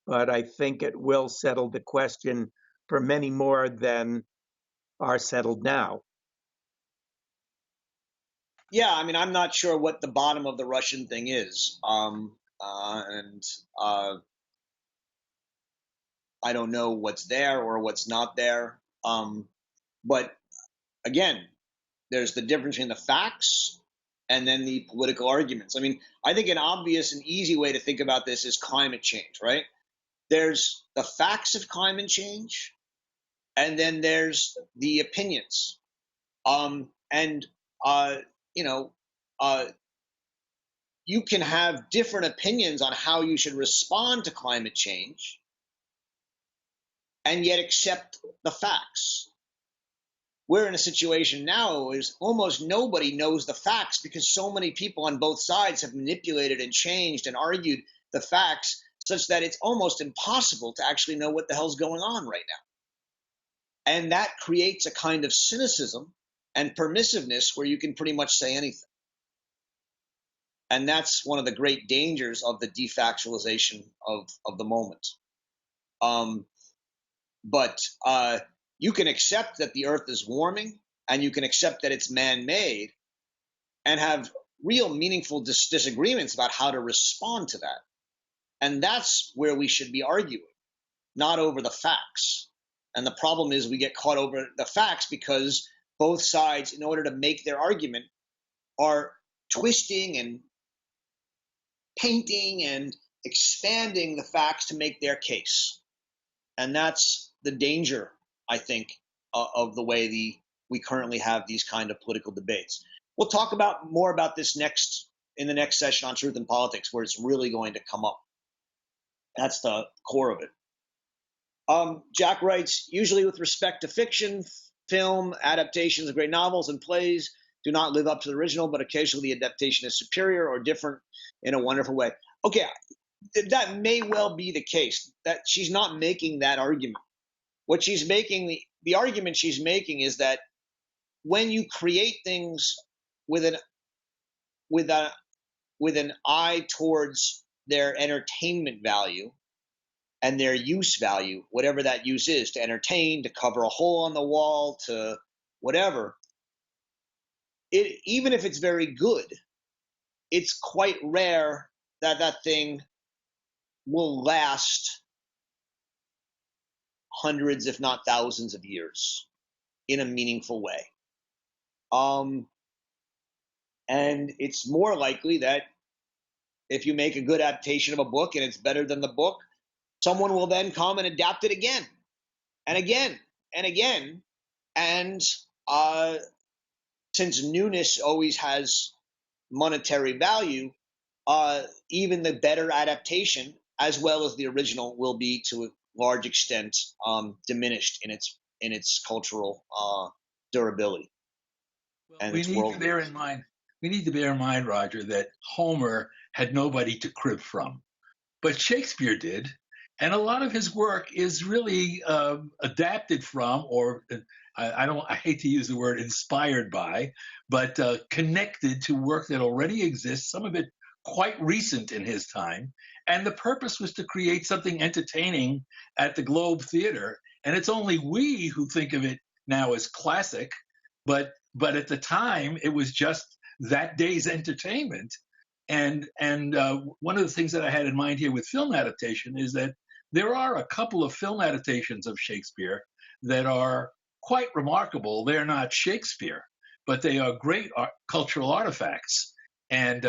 but I think it will settle the question for many more than are settled now. Yeah, I mean, I'm not sure what the bottom of the Russian thing is. I don't know what's there or what's not there. But again, there's the difference between the facts and then the political arguments. I mean, I think an obvious and easy way to think about this is climate change, right? There's the facts of climate change, and then there's the opinions. You can have different opinions on how you should respond to climate change and yet accept the facts. We're in a situation now where almost nobody knows the facts because so many people on both sides have manipulated and changed and argued the facts such that it's almost impossible to actually know what the hell's going on right now. And that creates a kind of cynicism and permissiveness where you can pretty much say anything. And that's one of the great dangers of the defactualization of the moment. But you can accept that the earth is warming, and you can accept that it's man-made, and have real meaningful disagreements about how to respond to that. And that's where we should be arguing, not over the facts. And the problem is we get caught over the facts because both sides, in order to make their argument, are twisting and painting and expanding the facts to make their case. And that's the danger, I think, of the way we currently have these kind of political debates. We'll talk more about this in the next session on Truth and Politics, where it's really going to come up. That's the core of it. Jack writes, usually with respect to fiction, film, adaptations of great novels and plays do not live up to the original, but occasionally the adaptation is superior or different in a wonderful way. Okay, that may well be the case. That she's not making that argument. What she's making, the argument she's making is that when you create things with an eye towards their entertainment value and their use value, whatever that use is, to entertain, to cover a hole on the wall, to whatever, even if it's very good, it's quite rare that that thing will last hundreds, if not thousands of years in a meaningful way. And it's more likely that if you make a good adaptation of a book and it's better than the book, someone will then come and adapt it again and again and again. And since newness always has monetary value, even the better adaptation, as well as the original, will be to a large extent diminished in its cultural durability. Well, and we its need to worldliness. bear in mind. We need to bear in mind, Roger, that Homer had nobody to crib from, but Shakespeare did, and a lot of his work is really adapted from, or I hate to use the word inspired by, but connected to work that already exists. Some of it quite recent in his time, and the purpose was to create something entertaining at the Globe Theater. And it's only we who think of it now as classic, but at the time it was just that day's entertainment. And one of the things that I had in mind here with film adaptation is that there are a couple of film adaptations of Shakespeare that are quite remarkable. They're not Shakespeare, but they are great cultural artifacts and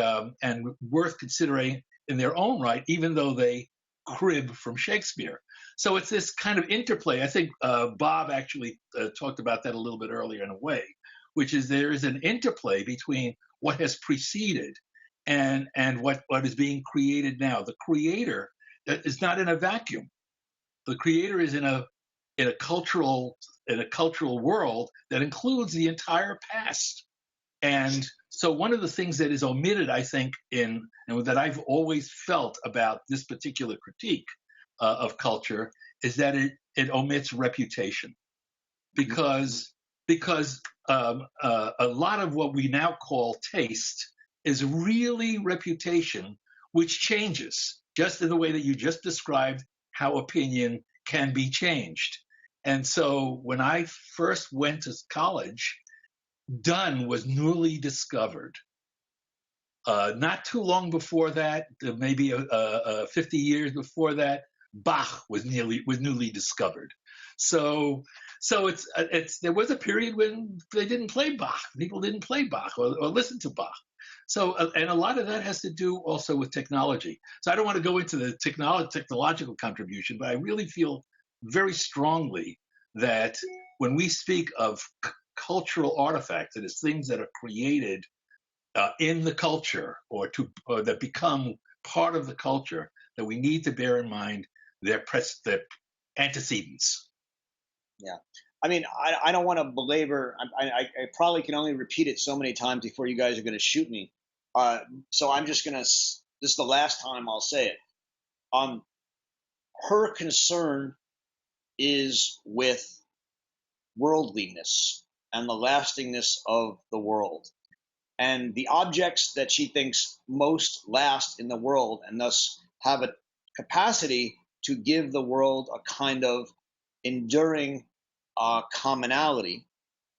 worth considering in their own right, even though they crib from Shakespeare. So it's this kind of interplay. I think Bob actually talked about that a little bit earlier in a way, which is there is an interplay between what has preceded and what is being created now. The creator is not in a vacuum. The creator is in a cultural world that includes the entire past. And so one of the things that is omitted, I think, and that I've always felt about this particular critique of culture is that it omits reputation, because a lot of what we now call taste is really reputation, which changes just in the way that you just described how opinion can be changed. And so when I first went to college, Donne was newly discovered. Not too long before that, maybe 50 years before that, Bach was newly discovered. So there was a period when they didn't play Bach. People didn't play Bach or listen to Bach. So and a lot of that has to do also with technology. So I don't want to go into the technological contribution, but I really feel very strongly that when we speak of cultural artifacts, it is things that are created in the culture or that become part of the culture, that we need to bear in mind their antecedents. Yeah. I mean, I don't want to belabor. I probably can only repeat it so many times before you guys are going to shoot me. So I'm just going to, this is the last time I'll say it. Her concern is with worldliness and the lastingness of the world. And the objects that she thinks most last in the world and thus have a capacity to give the world a kind of enduring commonality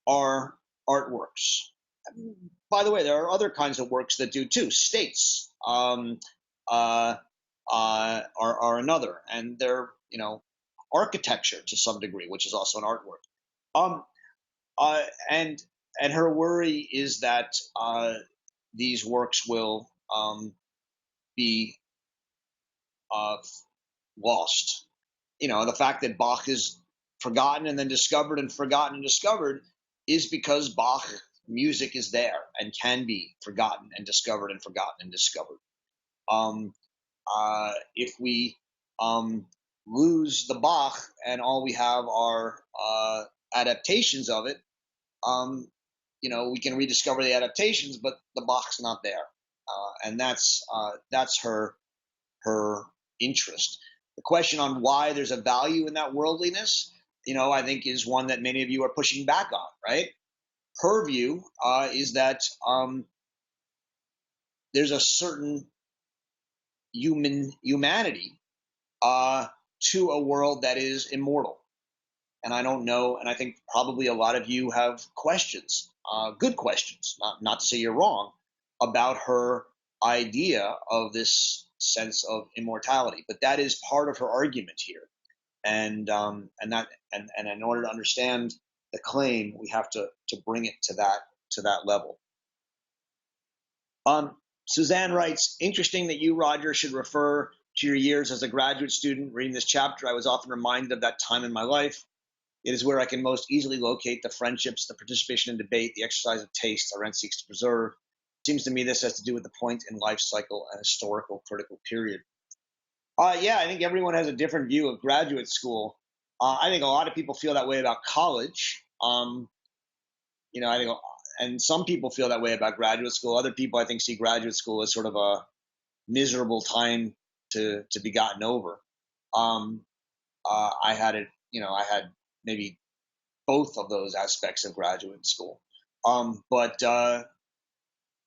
are artworks. By the way, there are other kinds of works that do too. States are another, and they're architecture to some degree, which is also an artwork. And her worry is that these works will be lost. The fact that Bach is forgotten and then discovered and forgotten and discovered is because Bach music is there and can be forgotten and discovered and forgotten and discovered. If we lose the Bach and all we have are adaptations of it, we can rediscover the adaptations, but the Bach's not there, and that's her interest. The question on why there's a value in that worldliness, I think is one that many of you are pushing back on, right? Her view is that there's a certain humanity to a world that is immortal. And I don't know, and I think probably a lot of you have questions, good questions, not to say you're wrong, about her idea of this sense of immortality. But that is part of her argument here. And in order to understand the claim, we have to bring it to that level. Suzanne writes, interesting that you, Roger, should refer to your years as a graduate student. Reading this chapter, I was often reminded of that time in my life. It is where I can most easily locate the friendships, the participation in debate, the exercise of taste Arendt seeks to preserve. It seems to me this has to do with the point in life cycle and historical critical period. Yeah, I think everyone has a different view of graduate school. I think a lot of people feel that way about college. I think, and some people feel that way about graduate school. Other people, I think, see graduate school as sort of a miserable time to be gotten over. I had it, I had maybe both of those aspects of graduate school. But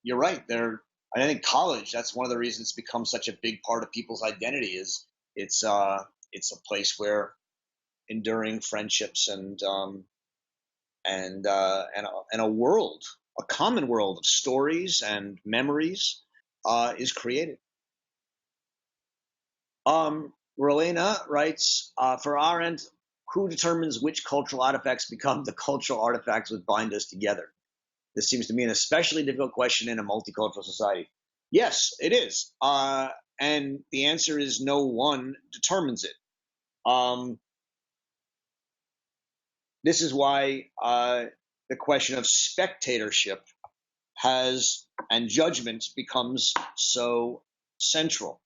you're right. I think college, that's one of the reasons it's become such a big part of people's identity is it's a place where enduring friendships and a world, a common world of stories and memories is created. Rowena writes, for Arendt, who determines which cultural artifacts become the cultural artifacts that bind us together? This seems to me an especially difficult question in a multicultural society. Yes, it is. And the answer is no one determines it. This is why the question of spectatorship and judgment becomes so central.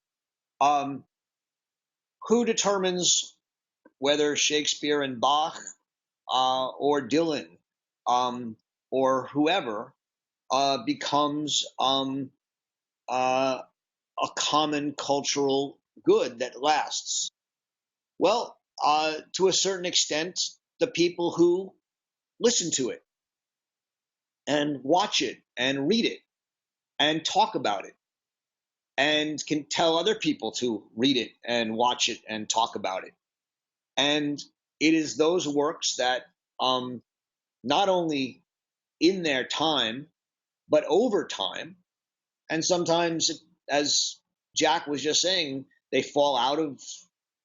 Who determines whether Shakespeare and Bach or Dylan or whoever becomes a common cultural good that lasts? Well, to a certain extent, the people who listen to it and watch it and read it and talk about it and can tell other people to read it and watch it and talk about it. And it is those works that not only in their time, but over time, and sometimes, as Jack was just saying, they fall out of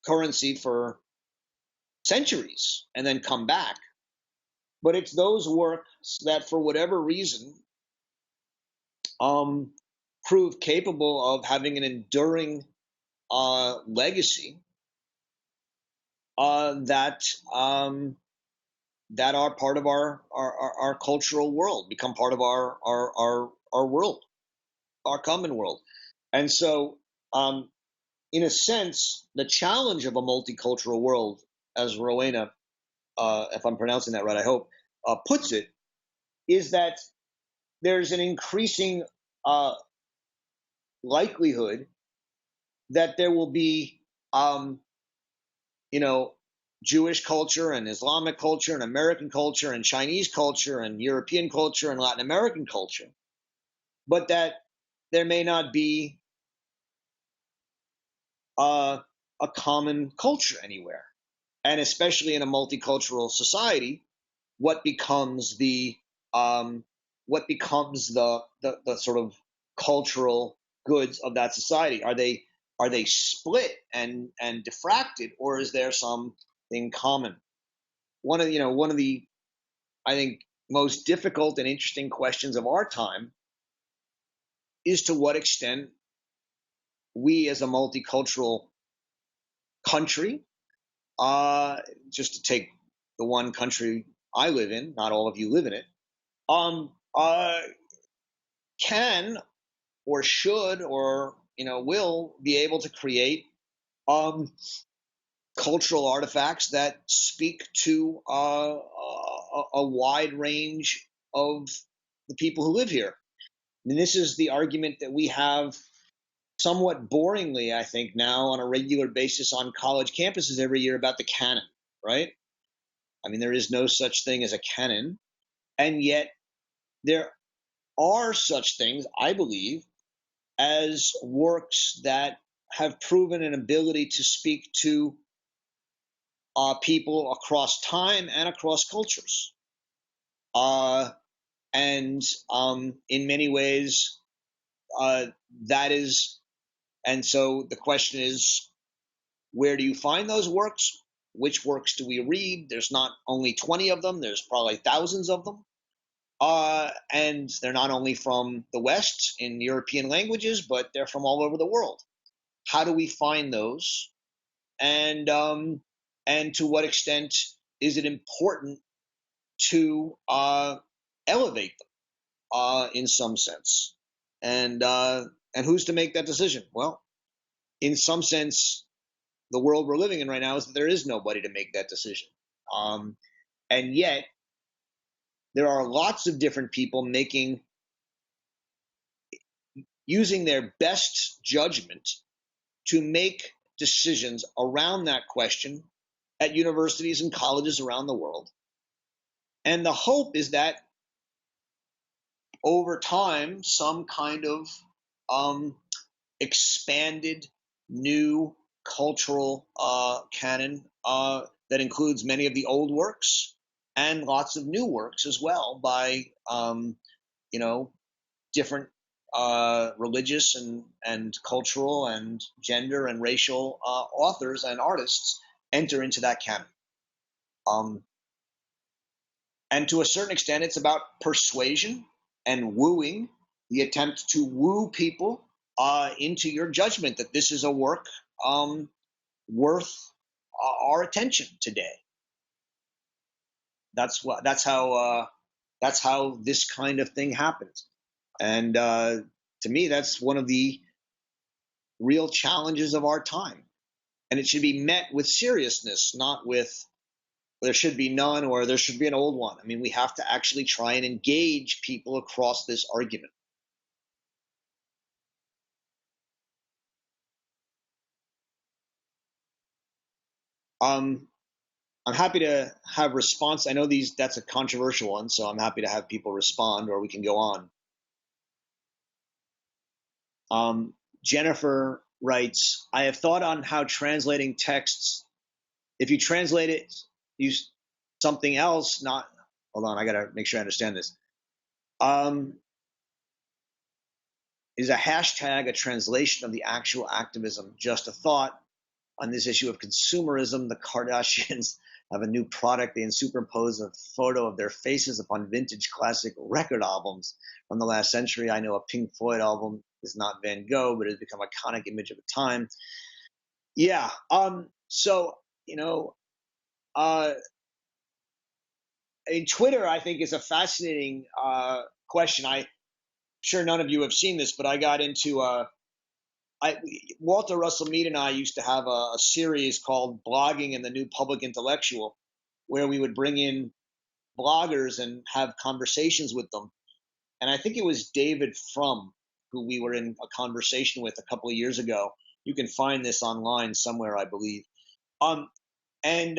currency for centuries and then come back. But it's those works that, for whatever reason, prove capable of having an enduring legacy that are part of our cultural world, become part of our world, our common world. And so, in a sense, the challenge of a multicultural world, as Rowena, if I'm pronouncing that right, I hope, puts it, is that there's an increasing likelihood that there will be, Jewish culture and Islamic culture and American culture and Chinese culture and European culture and Latin American culture, but that there may not be a common culture anywhere. And especially in a multicultural society, what becomes the sort of cultural goods of that society? Are they split and diffracted, or is there something common? One of the I think most difficult and interesting questions of our time is to what extent we as a multicultural country, just to take the one country I live in, not all of you live in it, can or should or will be able to create cultural artifacts that speak to a wide range of the people who live here. And this is the argument that we have somewhat boringly, I think, now on a regular basis on college campuses every year about the canon, right? I mean, there is no such thing as a canon, and yet there are such things, I believe, as works that have proven an ability to speak to people across time and across cultures. And in many ways, that is, and so the question is, where do you find those works? Which works do we read? There's not only 20 of them, there's probably thousands of them. And they're not only from the West in European languages, but they're from all over the world. How do we find those? And to what extent is it important to elevate them in some sense? And who's to make that decision? Well, in some sense, the world we're living in right now is that there is nobody to make that decision. And yet, there are lots of different people using their best judgment to make decisions around that question at universities and colleges around the world. And the hope is that over time, some kind of expanded new cultural canon that includes many of the old works and lots of new works as well by different religious and cultural and gender and racial authors and artists enter into that canon. And to a certain extent, it's about persuasion and wooing, the attempt to woo people into your judgment that this is a work worth our attention today. That's how this kind of thing happens. And to me, that's one of the real challenges of our time. And it should be met with seriousness, not with there should be none or there should be an old one. I mean, we have to actually try and engage people across this argument. I'm happy to have response. I know that's a controversial one, so I'm happy to have people respond, or we can go on. Jennifer writes, I have thought on how translating texts, if you translate it, use something else, not, hold on, I got to make sure I understand this. Is a hashtag a translation of the actual activism? Just a thought on this issue of consumerism. The Kardashians have a new product. They superimpose a photo of their faces upon vintage classic record albums from the last century. I know a Pink Floyd album is not Van Gogh, but it has become an iconic image of a time. Yeah. So, in Twitter, I think is a fascinating question. I'm sure none of you have seen this, but I got into Walter Russell Mead and I used to have a series called Blogging and the New Public Intellectual, where we would bring in bloggers and have conversations with them. And I think it was David Frum who we were in a conversation with a couple of years ago. You can find this online somewhere, I believe. And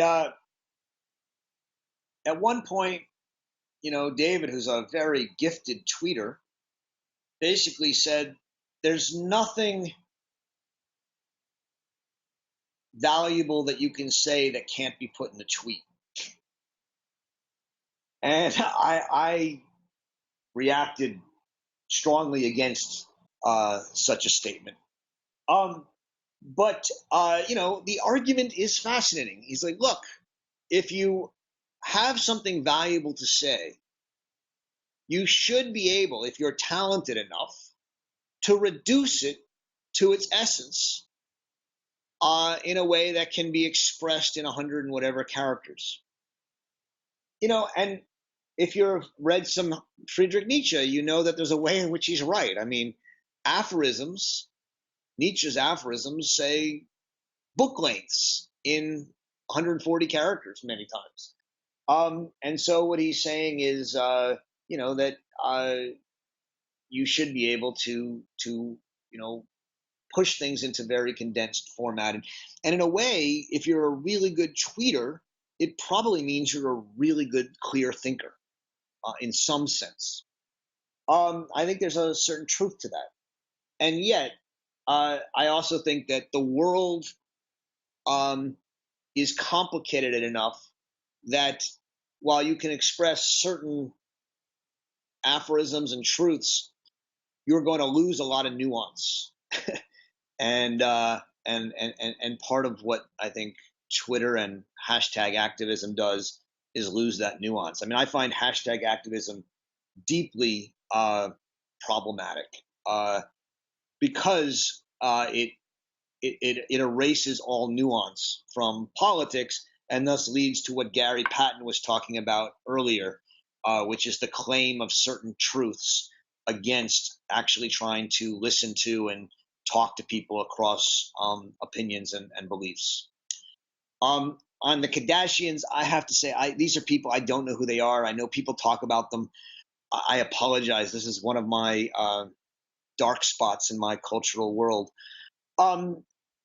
at one point, David, who's a very gifted tweeter, basically said, there's nothing valuable that you can say that can't be put in a tweet. And I reacted strongly against such a statement. But the argument is fascinating. He's like, look, if you have something valuable to say, you should be able, if you're talented enough, to reduce it to its essence in a way that can be expressed in 100 and whatever characters. And if you've read some Friedrich Nietzsche, you know that there's a way in which he's right. I mean, Nietzsche's aphorisms say book lengths in 140 characters many times. And so what he's saying is, that you should be able to push things into very condensed format. And in a way, if you're a really good tweeter, it probably means you're a really good, clear thinker in some sense. I think there's a certain truth to that. And yet, I also think that the world is complicated enough that while you can express certain aphorisms and truths, you're going to lose a lot of nuance. and part of what I think Twitter and hashtag activism does is lose that nuance. I mean, I find hashtag activism deeply problematic because it erases all nuance from politics and thus leads to what Gary Patton was talking about earlier, which is the claim of certain truths against actually trying to listen to and talk to people across opinions and beliefs. On the Kardashians, I have to say, these are people, I don't know who they are. I know people talk about them. I apologize. This is one of my dark spots in my cultural world. I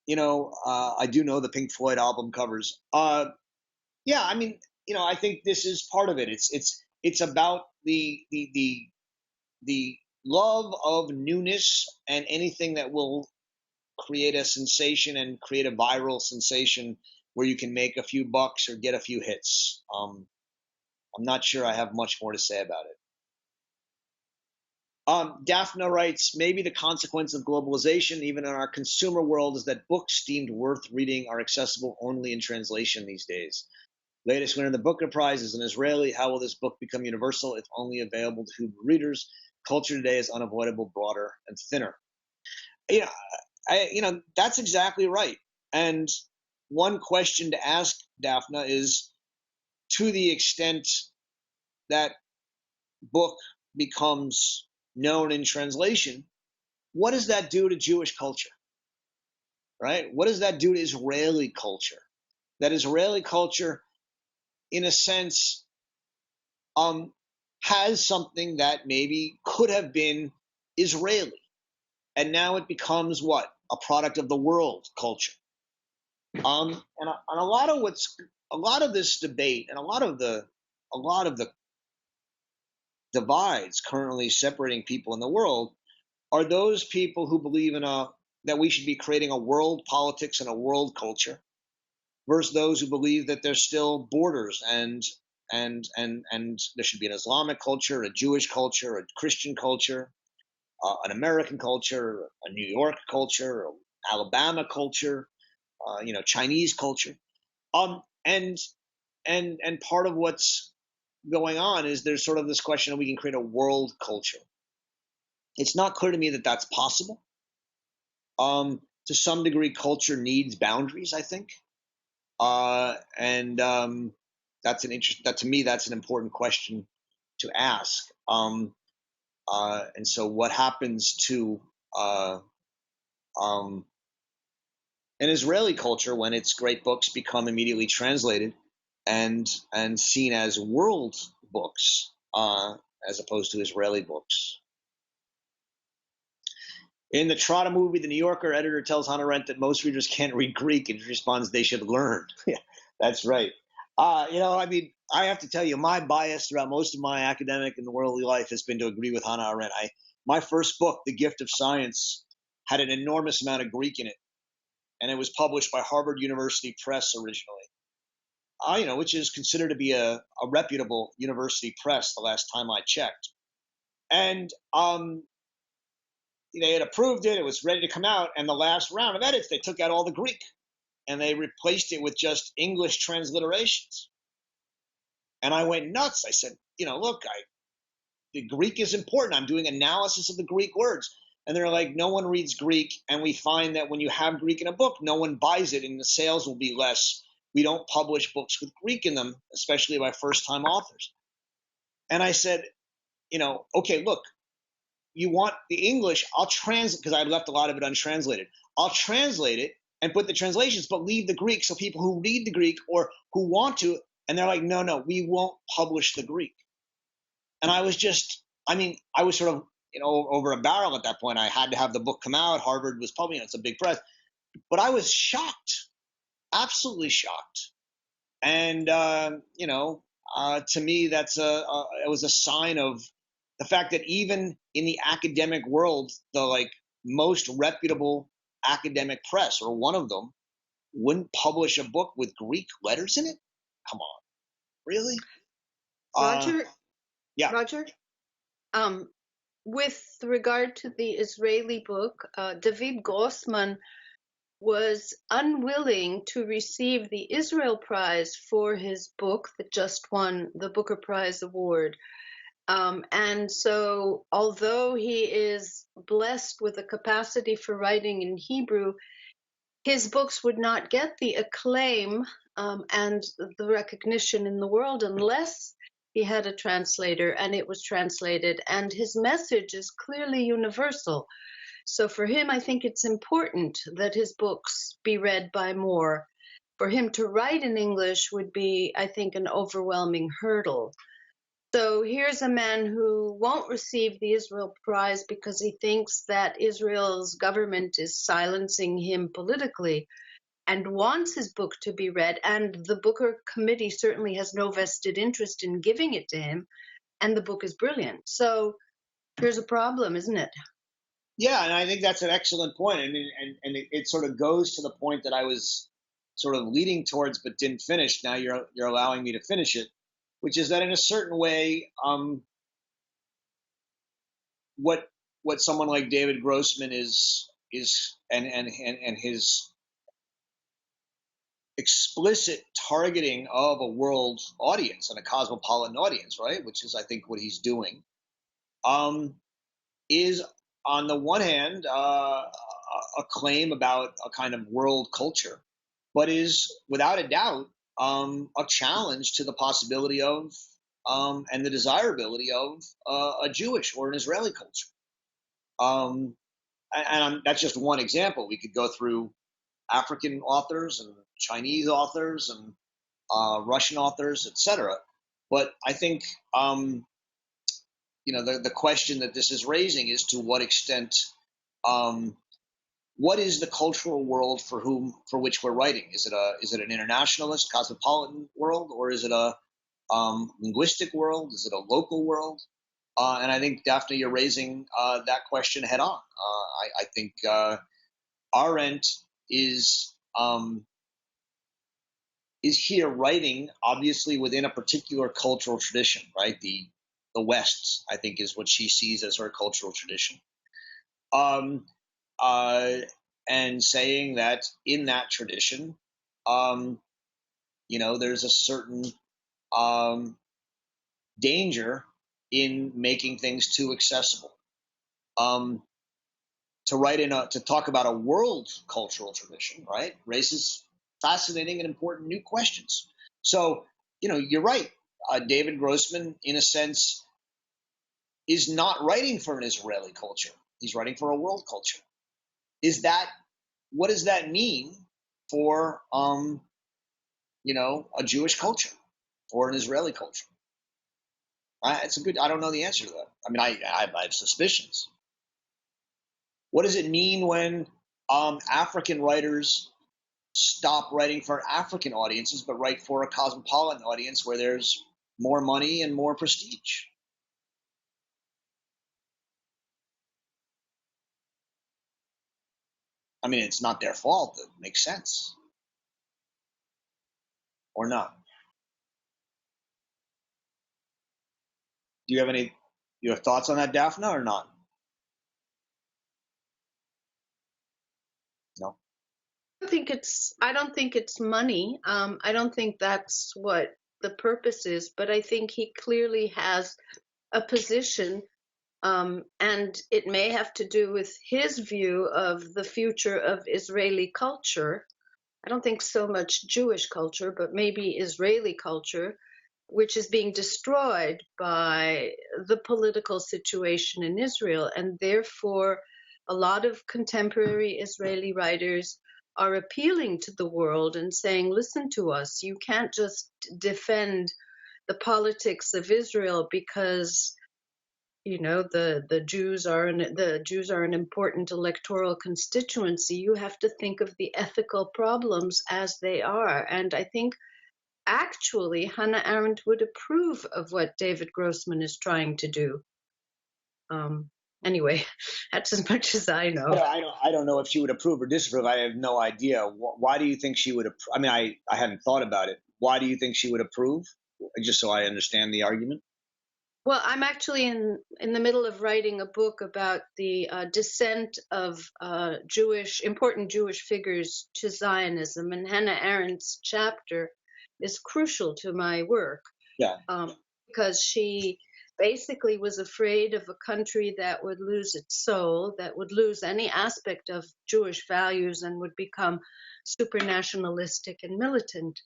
do know the Pink Floyd album covers. Yeah, I mean, I think this is part of it. It's about the love of newness and anything that will create a sensation and create a viral sensation where you can make a few bucks or get a few hits. I'm not sure I have much more to say about it. Daphne writes, maybe the consequence of globalization, even in our consumer world, is that books deemed worth reading are accessible only in translation these days. Latest winner of the Booker Prize is an Israeli. How will this book become universal if only available to Hebrew readers? Culture today is unavoidable, broader, and thinner. That's exactly right. And one question to ask, Daphne, is to the extent that book becomes known in translation, what does that do to Jewish culture? Right? What does that do to Israeli culture? That Israeli culture, in a sense, has something that maybe could have been Israeli, and now it becomes what? A product of the world culture. And a lot of this debate and a lot of the divides currently separating people in the world are those people who believe that we should be creating a world politics and a world culture, versus those who believe that there's still borders and there should be an Islamic culture, a Jewish culture, a Christian culture, an American culture, a New York culture, Alabama culture, Chinese culture. And part of what's going on is there's sort of this question of we can create a world culture. It's not clear to me that that's possible. To some degree, culture needs boundaries, I think. That's to me, that's an important question to ask. And so what happens to an Israeli culture when its great books become immediately translated and seen as world books as opposed to Israeli books? In the Trotta movie, The New Yorker, editor tells Hannah Arendt that most readers can't read Greek, and she responds they should learn. Yeah, that's right. I have to tell you, my bias throughout most of my academic and worldly life has been to agree with Hannah Arendt. My first book, The Gift of Science, had an enormous amount of Greek in it, and it was published by Harvard University Press originally, which is considered to be a reputable university press the last time I checked. And they had approved it. It was ready to come out. And the last round of edits, they took out all the Greek and they replaced it with just English transliterations. And I went nuts. I said, look, the Greek is important. I'm doing analysis of the Greek words. And they're like, no one reads Greek. And we find that when you have Greek in a book, no one buys it and the sales will be less. We don't publish books with Greek in them, especially by first-time authors. And I said, okay, look, you want the English, I'll translate, because I left a lot of it untranslated. I'll translate it, and put the translations, but leave the Greek so people who read the Greek or who want to, and they're like, no, we won't publish the Greek. And I was just, I was sort of, over a barrel at that point. I had to have the book come out. Harvard was publishing, it's a big press. But I was shocked, absolutely shocked. And, to me, it was a sign of the fact that even in the academic world, the most reputable academic press, or one of them, wouldn't publish a book with Greek letters in it. Come on, really? Roger? Yeah. Roger? With regard to the Israeli book, David Grossman was unwilling to receive the Israel Prize for his book that just won the Booker Prize Award. And so, although he is blessed with a capacity for writing in Hebrew, his books would not get the acclaim and the recognition in the world unless he had a translator and it was translated. And his message is clearly universal. So for him, I think it's important that his books be read by more. For him to write in English would be, I think, an overwhelming hurdle. So here's a man who won't receive the Israel Prize because he thinks that Israel's government is silencing him politically and wants his book to be read. And the Booker Committee certainly has no vested interest in giving it to him. And the book is brilliant. So here's a problem, isn't it? Yeah, and I think that's an excellent point. I mean, and it sort of goes to the point that I was sort of leading towards but didn't finish. Now you're allowing me to finish it, which is that in a certain way, what someone like David Grossman is and his explicit targeting of a world audience and a cosmopolitan audience, right? Which is, I think, what he's doing, is on the one hand a claim about a kind of world culture, but is without a doubt a challenge to the possibility of and the desirability of a Jewish or an Israeli culture. That's just one example. We could go through African authors and Chinese authors and Russian authors, etc. But I think the question that this is raising is to what extent, what is the cultural world for which we're writing? Is it an internationalist, cosmopolitan world, or is it a linguistic world? Is it a local world? And I think, Daphne, you're raising that question head on. I think Arendt is here writing obviously within a particular cultural tradition, right? The West, I think, is what she sees as her cultural tradition. And saying that in that tradition, there's a certain danger in making things too accessible. To talk about a world cultural tradition, right, raises fascinating and important new questions. So, you're right. David Grossman, in a sense, is not writing for an Israeli culture. He's writing for a world culture. What does that mean for, a Jewish culture or an Israeli culture? I don't know the answer to that. I mean, I have suspicions. What does it mean when African writers stop writing for African audiences but write for a cosmopolitan audience where there's more money and more prestige? I mean, it's not their fault. It makes sense. Or not. Do you have thoughts on that, Daphne, or not? No. I don't think it's money. I don't think that's what the purpose is, but I think he clearly has a position, and it may have to do with his view of the future of Israeli culture. I don't think so much Jewish culture, but maybe Israeli culture, which is being destroyed by the political situation in Israel. And therefore, a lot of contemporary Israeli writers are appealing to the world and saying, listen to us, you can't just defend the politics of Israel because the Jews are an important electoral constituency. You have to think of the ethical problems as they are. And I think actually Hannah Arendt would approve of what David Grossman is trying to do. Anyway, that's as much as I know. I don't know if she would approve or disapprove. I have no idea. Why do you think she would approve? I mean, I hadn't thought about it. Why do you think she would approve? Just so I understand the argument. Well, I'm actually in the middle of writing a book about the descent of important Jewish figures to Zionism, and Hannah Arendt's chapter is crucial to my work. Yeah. Because she basically was afraid of a country that would lose its soul, that would lose any aspect of Jewish values and would become super nationalistic and militant.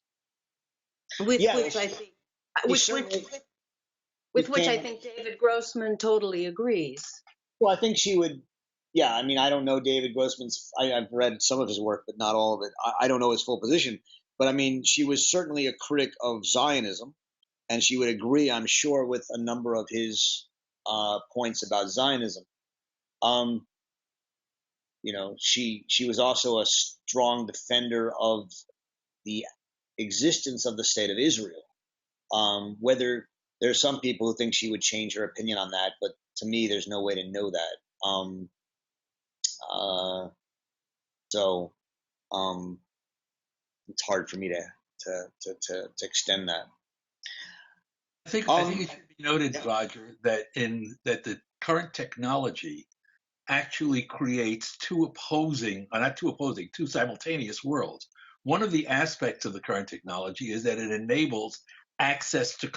With which I think David Grossman totally agrees. Well, I think she would. Yeah, I mean, I don't know David Grossman's. I've read some of his work, but not all of it. I don't know his full position. But I mean, she was certainly a critic of Zionism, and she would agree, I'm sure, with a number of his points about Zionism. She was also a strong defender of the existence of the state of Israel. Whether there's some people who think she would change her opinion on that, but to me, there's no way to know that. So it's hard for me to extend that. I think it should be noted, Roger, that the current technology actually creates two simultaneous worlds. One of the aspects of the current technology is that it enables access to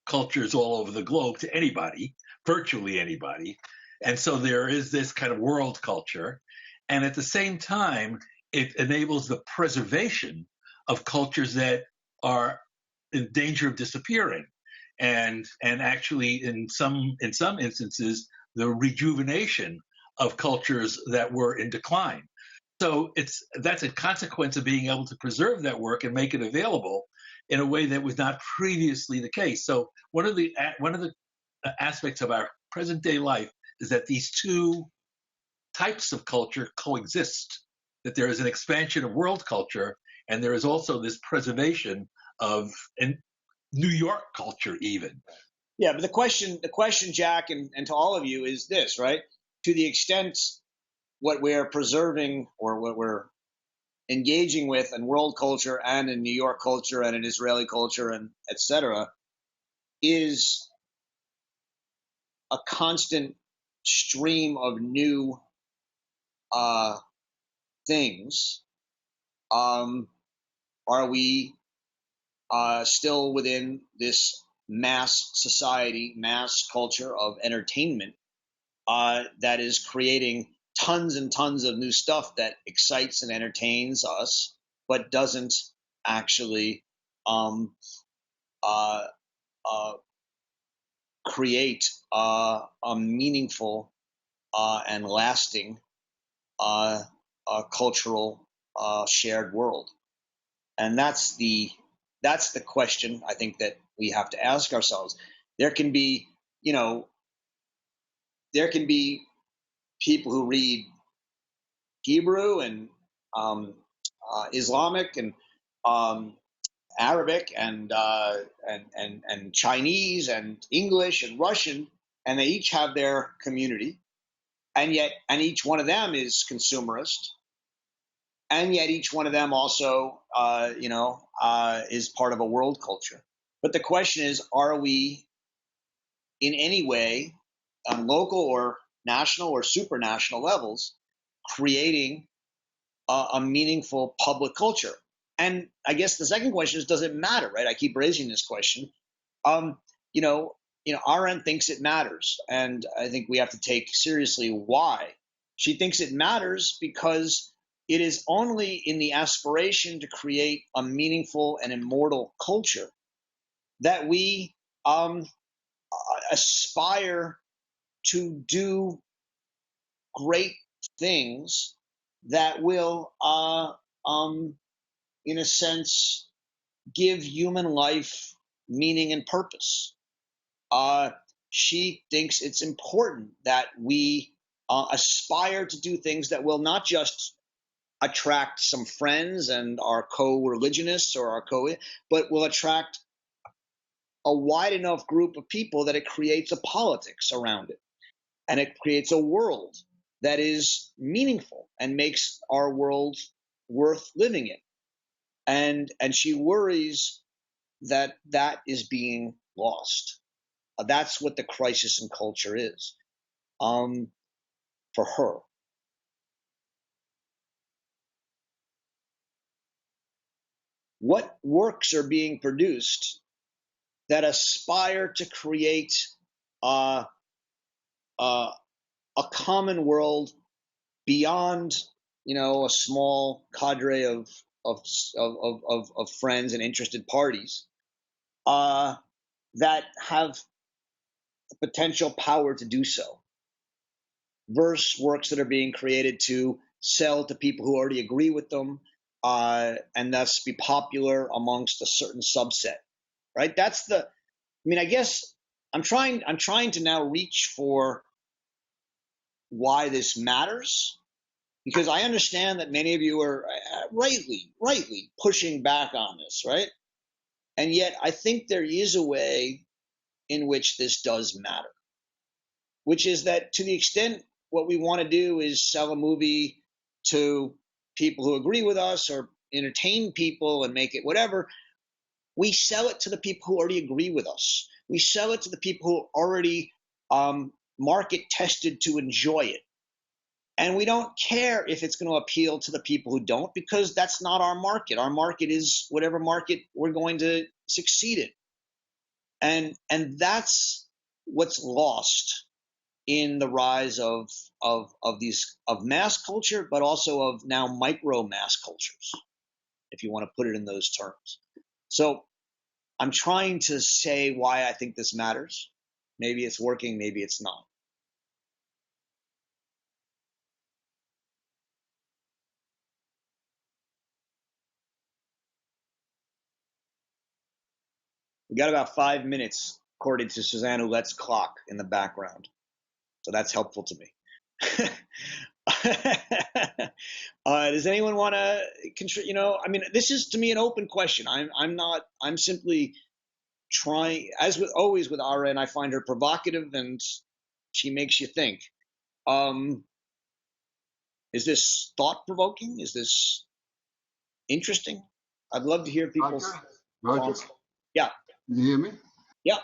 cultures all over the globe to anybody, virtually anybody. And so there is this kind of world culture. And at the same time, it enables the preservation of cultures that are in danger of disappearing. And actually, in some instances, the rejuvenation of cultures that were in decline. So that's a consequence of being able to preserve that work and make it available in a way that was not previously the case. So one of the aspects of our present day life is that these two types of culture coexist. That there is an expansion of world culture, and there is also this preservation of New York culture, even. Yeah, but the question, Jack, and to all of you is this, right? To the extent what we're preserving or what we're engaging with in world culture and in New York culture and in Israeli culture and etc., is a constant stream of new things. Are we still within this mass society, mass culture of entertainment that is creating tons and tons of new stuff that excites and entertains us, but doesn't actually create a meaningful and lasting cultural shared world? And that's the question I think that we have to ask ourselves. There can be people who read Hebrew and Islamic and Arabic and Chinese and English and Russian, and they each have their community, and each one of them is consumerist, and yet each one of them also is part of a world culture. But the question is, are we in any way on local or national or supranational levels creating a meaningful public culture? And I guess the second question is, does it matter, right? I keep raising this question. Arendt thinks it matters, and I think we have to take seriously why. She thinks it matters because it is only in the aspiration to create a meaningful and immortal culture that we aspire to do great things that will in a sense, give human life meaning and purpose. She thinks it's important that we aspire to do things that will not just attract some friends and our co-religionists or but will attract a wide enough group of people that it creates a politics around it. And it creates a world that is meaningful and makes our world worth living in. And she worries that that is being lost. That's what the crisis in culture is, for her. What works are being produced that aspire to create a common world beyond, a small cadre of friends and interested parties that have the potential power to do so, versus works that are being created to sell to people who already agree with them, and thus be popular amongst a certain subset. Right? I guess I'm trying to now reach for why this matters, because I understand that many of you are rightly pushing back on this, right? And yet I think there is a way in which this does matter, which is that to the extent what we want to do is sell a movie to people who agree with us or entertain people and make it whatever, we sell it to the people who already agree with us. We sell it to the people who already market tested to enjoy it. And we don't care if it's going to appeal to the people who don't, because that's not our market. Our market is whatever market we're going to succeed in. And that's what's lost in the rise of mass culture, but also of now micro mass cultures, if you want to put it in those terms. So I'm trying to say why I think this matters. Maybe it's working, maybe it's not. We got about 5 minutes, according to Suzanne Ouellette's clock in the background. So that's helpful to me. Does anyone want to contribute? This is to me an open question. I'm simply trying, as with always with Arendt, I find her provocative and she makes you think. Is this thought provoking? Is this interesting? I'd love to hear people's Roger? Yeah. Can you hear me? Yeah.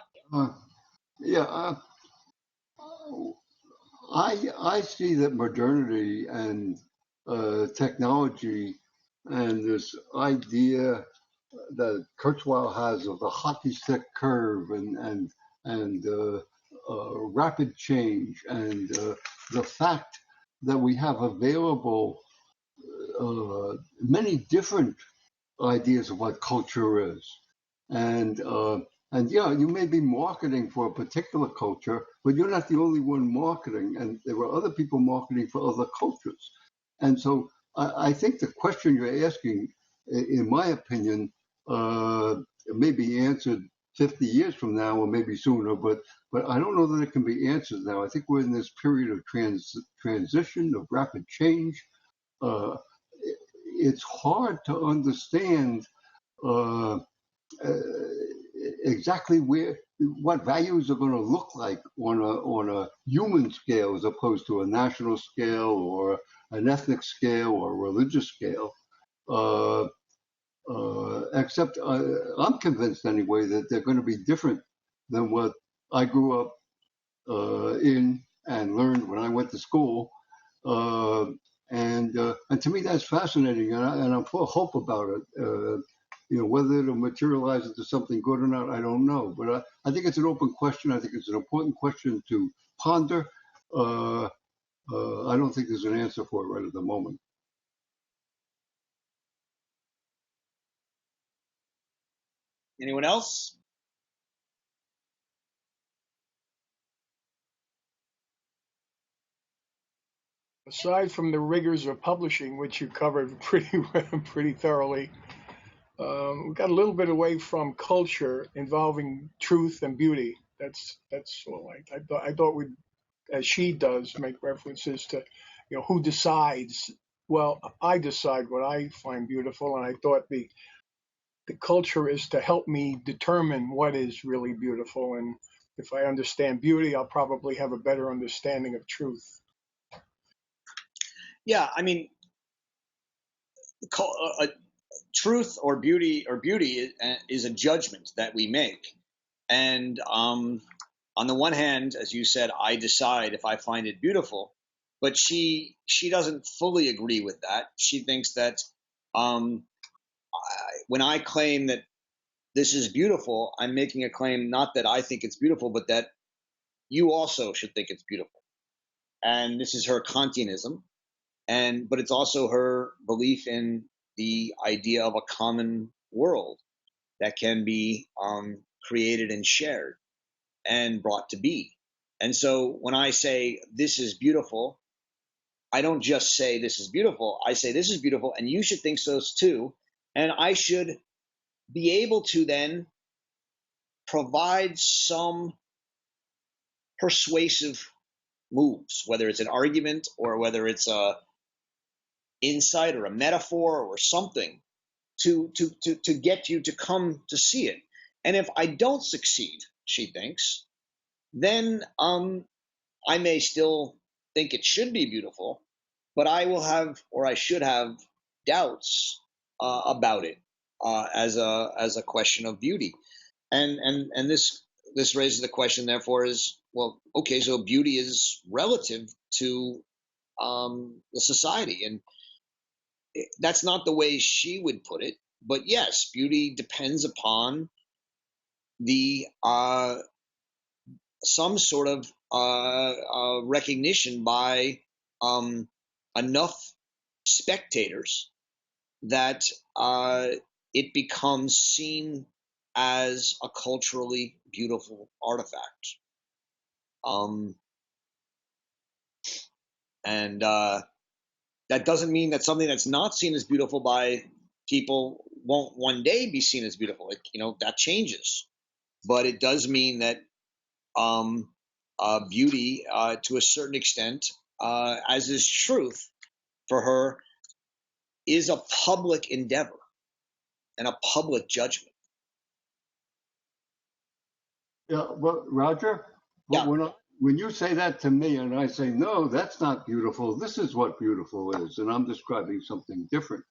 I see that modernity and technology and this idea that Kurzweil has of the hockey stick curve and rapid change and the fact that we have available many different ideas of what culture is. And yeah, you may be marketing for a particular culture, but you're not the only one marketing, and there were other people marketing for other cultures. And so I think the question you're asking, in my opinion, may be answered 50 years from now or maybe sooner, but I don't know that it can be answered now. I think we're in this period of transition, of rapid change. It's hard to understand exactly what values are going to look like on a human scale as opposed to a national scale or an ethnic scale or a religious scale. Except I'm convinced anyway that they're going to be different than what I grew up in and learned when I went to school. And to me that's fascinating, and I'm full of hope about it. Whether it'll materialize into something good or not, I don't know. But I think it's an open question. I think it's an important question to ponder. I don't think there's an answer for it right at the moment. Anyone else? aside from the rigors of publishing, which you covered pretty thoroughly, we got a little bit away from culture involving truth and beauty. That's all. I thought we'd, as she does, make references to, who decides. Well, I decide what I find beautiful, and I thought the culture is to help me determine what is really beautiful. And if I understand beauty, I'll probably have a better understanding of truth. Yeah, I mean, truth or beauty is a judgment that we make, and on the one hand, as you said, I decide if I find it beautiful, but she doesn't fully agree with that. She thinks that when I claim that this is beautiful, I'm making a claim not that I think it's beautiful, but that you also should think it's beautiful. And this is her Kantianism, but it's also her belief in the idea of a common world that can be created and shared and brought to be. And so when I say this is beautiful, I don't just say this is beautiful. I say this is beautiful, and you should think so too. And I should be able to then provide some persuasive moves, whether it's an argument or whether it's a insight or a metaphor or something to get you to come to see it. And if I don't succeed, she thinks, then I may still think it should be beautiful, but I will have, or I should have, doubts about it as a question of beauty. And this raises the question, therefore, is, well, okay, so beauty is relative to the society, and that's not the way she would put it. But yes, beauty depends upon the some sort of recognition by enough spectators that it becomes seen as a culturally beautiful artifact. And that doesn't mean that something that's not seen as beautiful by people won't one day be seen as beautiful. That changes. But it does mean that beauty, to a certain extent, as is truth for her, is a public endeavor and a public judgment. Yeah, well, Roger, Yeah. When you say that to me and I say, no, that's not beautiful, this is what beautiful is, and I'm describing something different,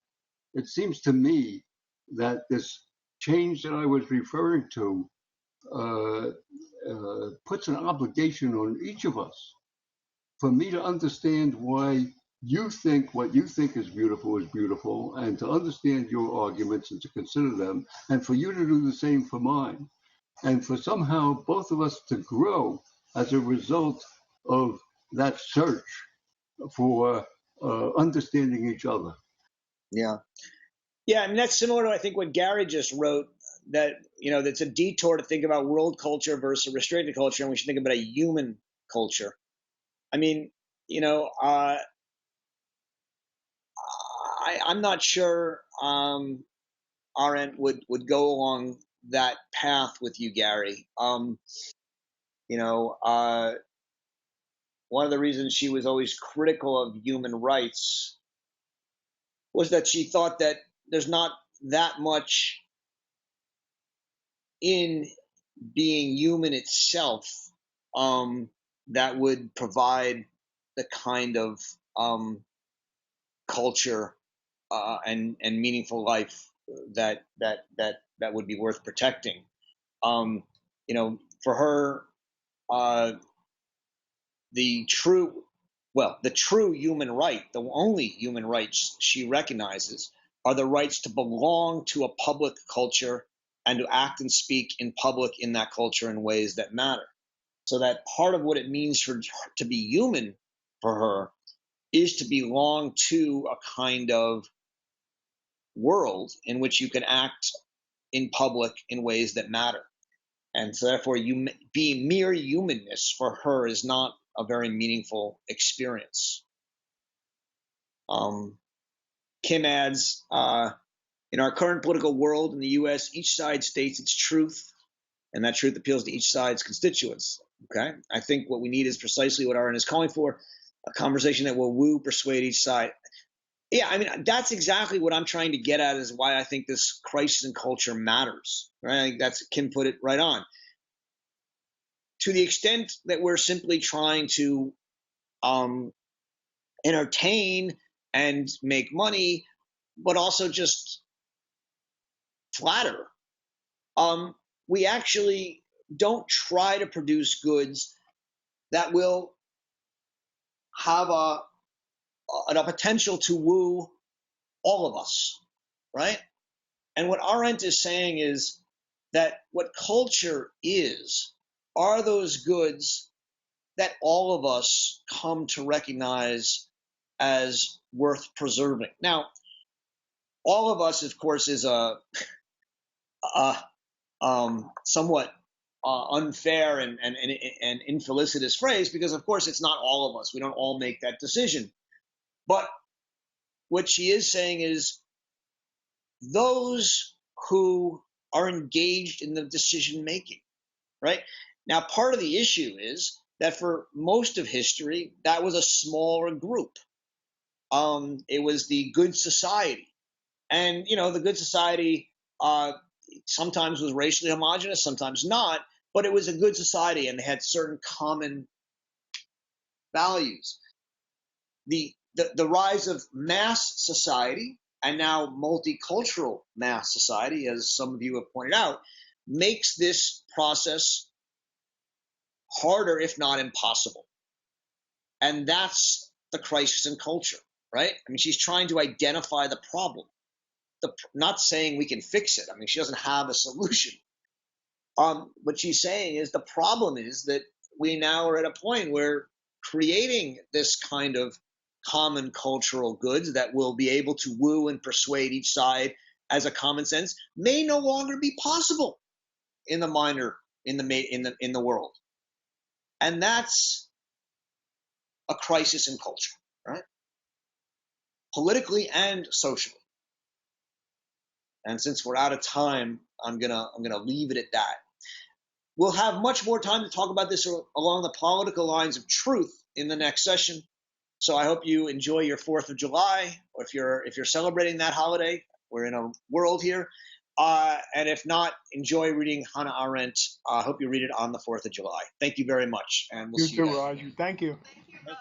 it seems to me that this change that I was referring to puts an obligation on each of us for me to understand why you think what you think is beautiful, and to understand your arguments and to consider them, and for you to do the same for mine, and for somehow both of us to grow as a result of that search for understanding each other. Yeah. I mean, that's similar to, I think, what Gary just wrote, that that's a detour to think about world culture versus a restricted culture, and we should think about a human culture. I mean, I'm not sure Arendt would go along that path with you, Gary. One of the reasons she was always critical of human rights was that she thought that there's not that much in being human itself that would provide the kind of culture and meaningful life that would be worth protecting. For her, the true human right, the only human rights she recognizes, are the rights to belong to a public culture and to act and speak in public in that culture in ways that matter. So that part of what it means to be human for her is to belong to a kind of world in which you can act in public in ways that matter. And so therefore, being mere humanness for her is not a very meaningful experience. Kim adds, in our current political world in the U.S., each side states its truth, and that truth appeals to each side's constituents. Okay, I think what we need is precisely what Arendt is calling for: a conversation that will woo, persuade each side. Yeah, I mean, that's exactly what I'm trying to get at, is why I think this crisis in culture matters. Right? I think that's, Kim put it right on. To the extent that we're simply trying to entertain and make money, but also just flatter, we actually don't try to produce goods that will have a potential to woo all of us, right? And what Arendt is saying is that what culture are those goods that all of us come to recognize as worth preserving. Now, all of us, of course, is a somewhat unfair and infelicitous phrase, because, of course, it's not all of us. We don't all make that decision. But what she is saying is those who are engaged in the decision making, right? Now, part of the issue is that for most of history, that was a smaller group. It was the good society. And, the good society sometimes was racially homogenous, sometimes not, but it was a good society and they had certain common values. The rise of mass society, and now multicultural mass society, as some of you have pointed out, makes this process harder, if not impossible. And that's the crisis in culture, right? I mean, she's trying to identify the problem. Not saying we can fix it. I mean, she doesn't have a solution. What she's saying is the problem is that we now are at a point where creating this kind of common cultural goods that will be able to woo and persuade each side as a common sense may no longer be possible in the world. And that's a crisis in culture, right? Politically and socially. And since we're out of time, I'm gonna leave it at that. We'll have much more time to talk about this along the political lines of truth in the next session. So I hope you enjoy your 4th of July, or if you're celebrating that holiday. We're in a world here. And if not, enjoy reading Hannah Arendt. I hope you read it on the 4th of July. Thank you very much. And we'll see you You then. too, Roger. Thank you. Thank you, Bob.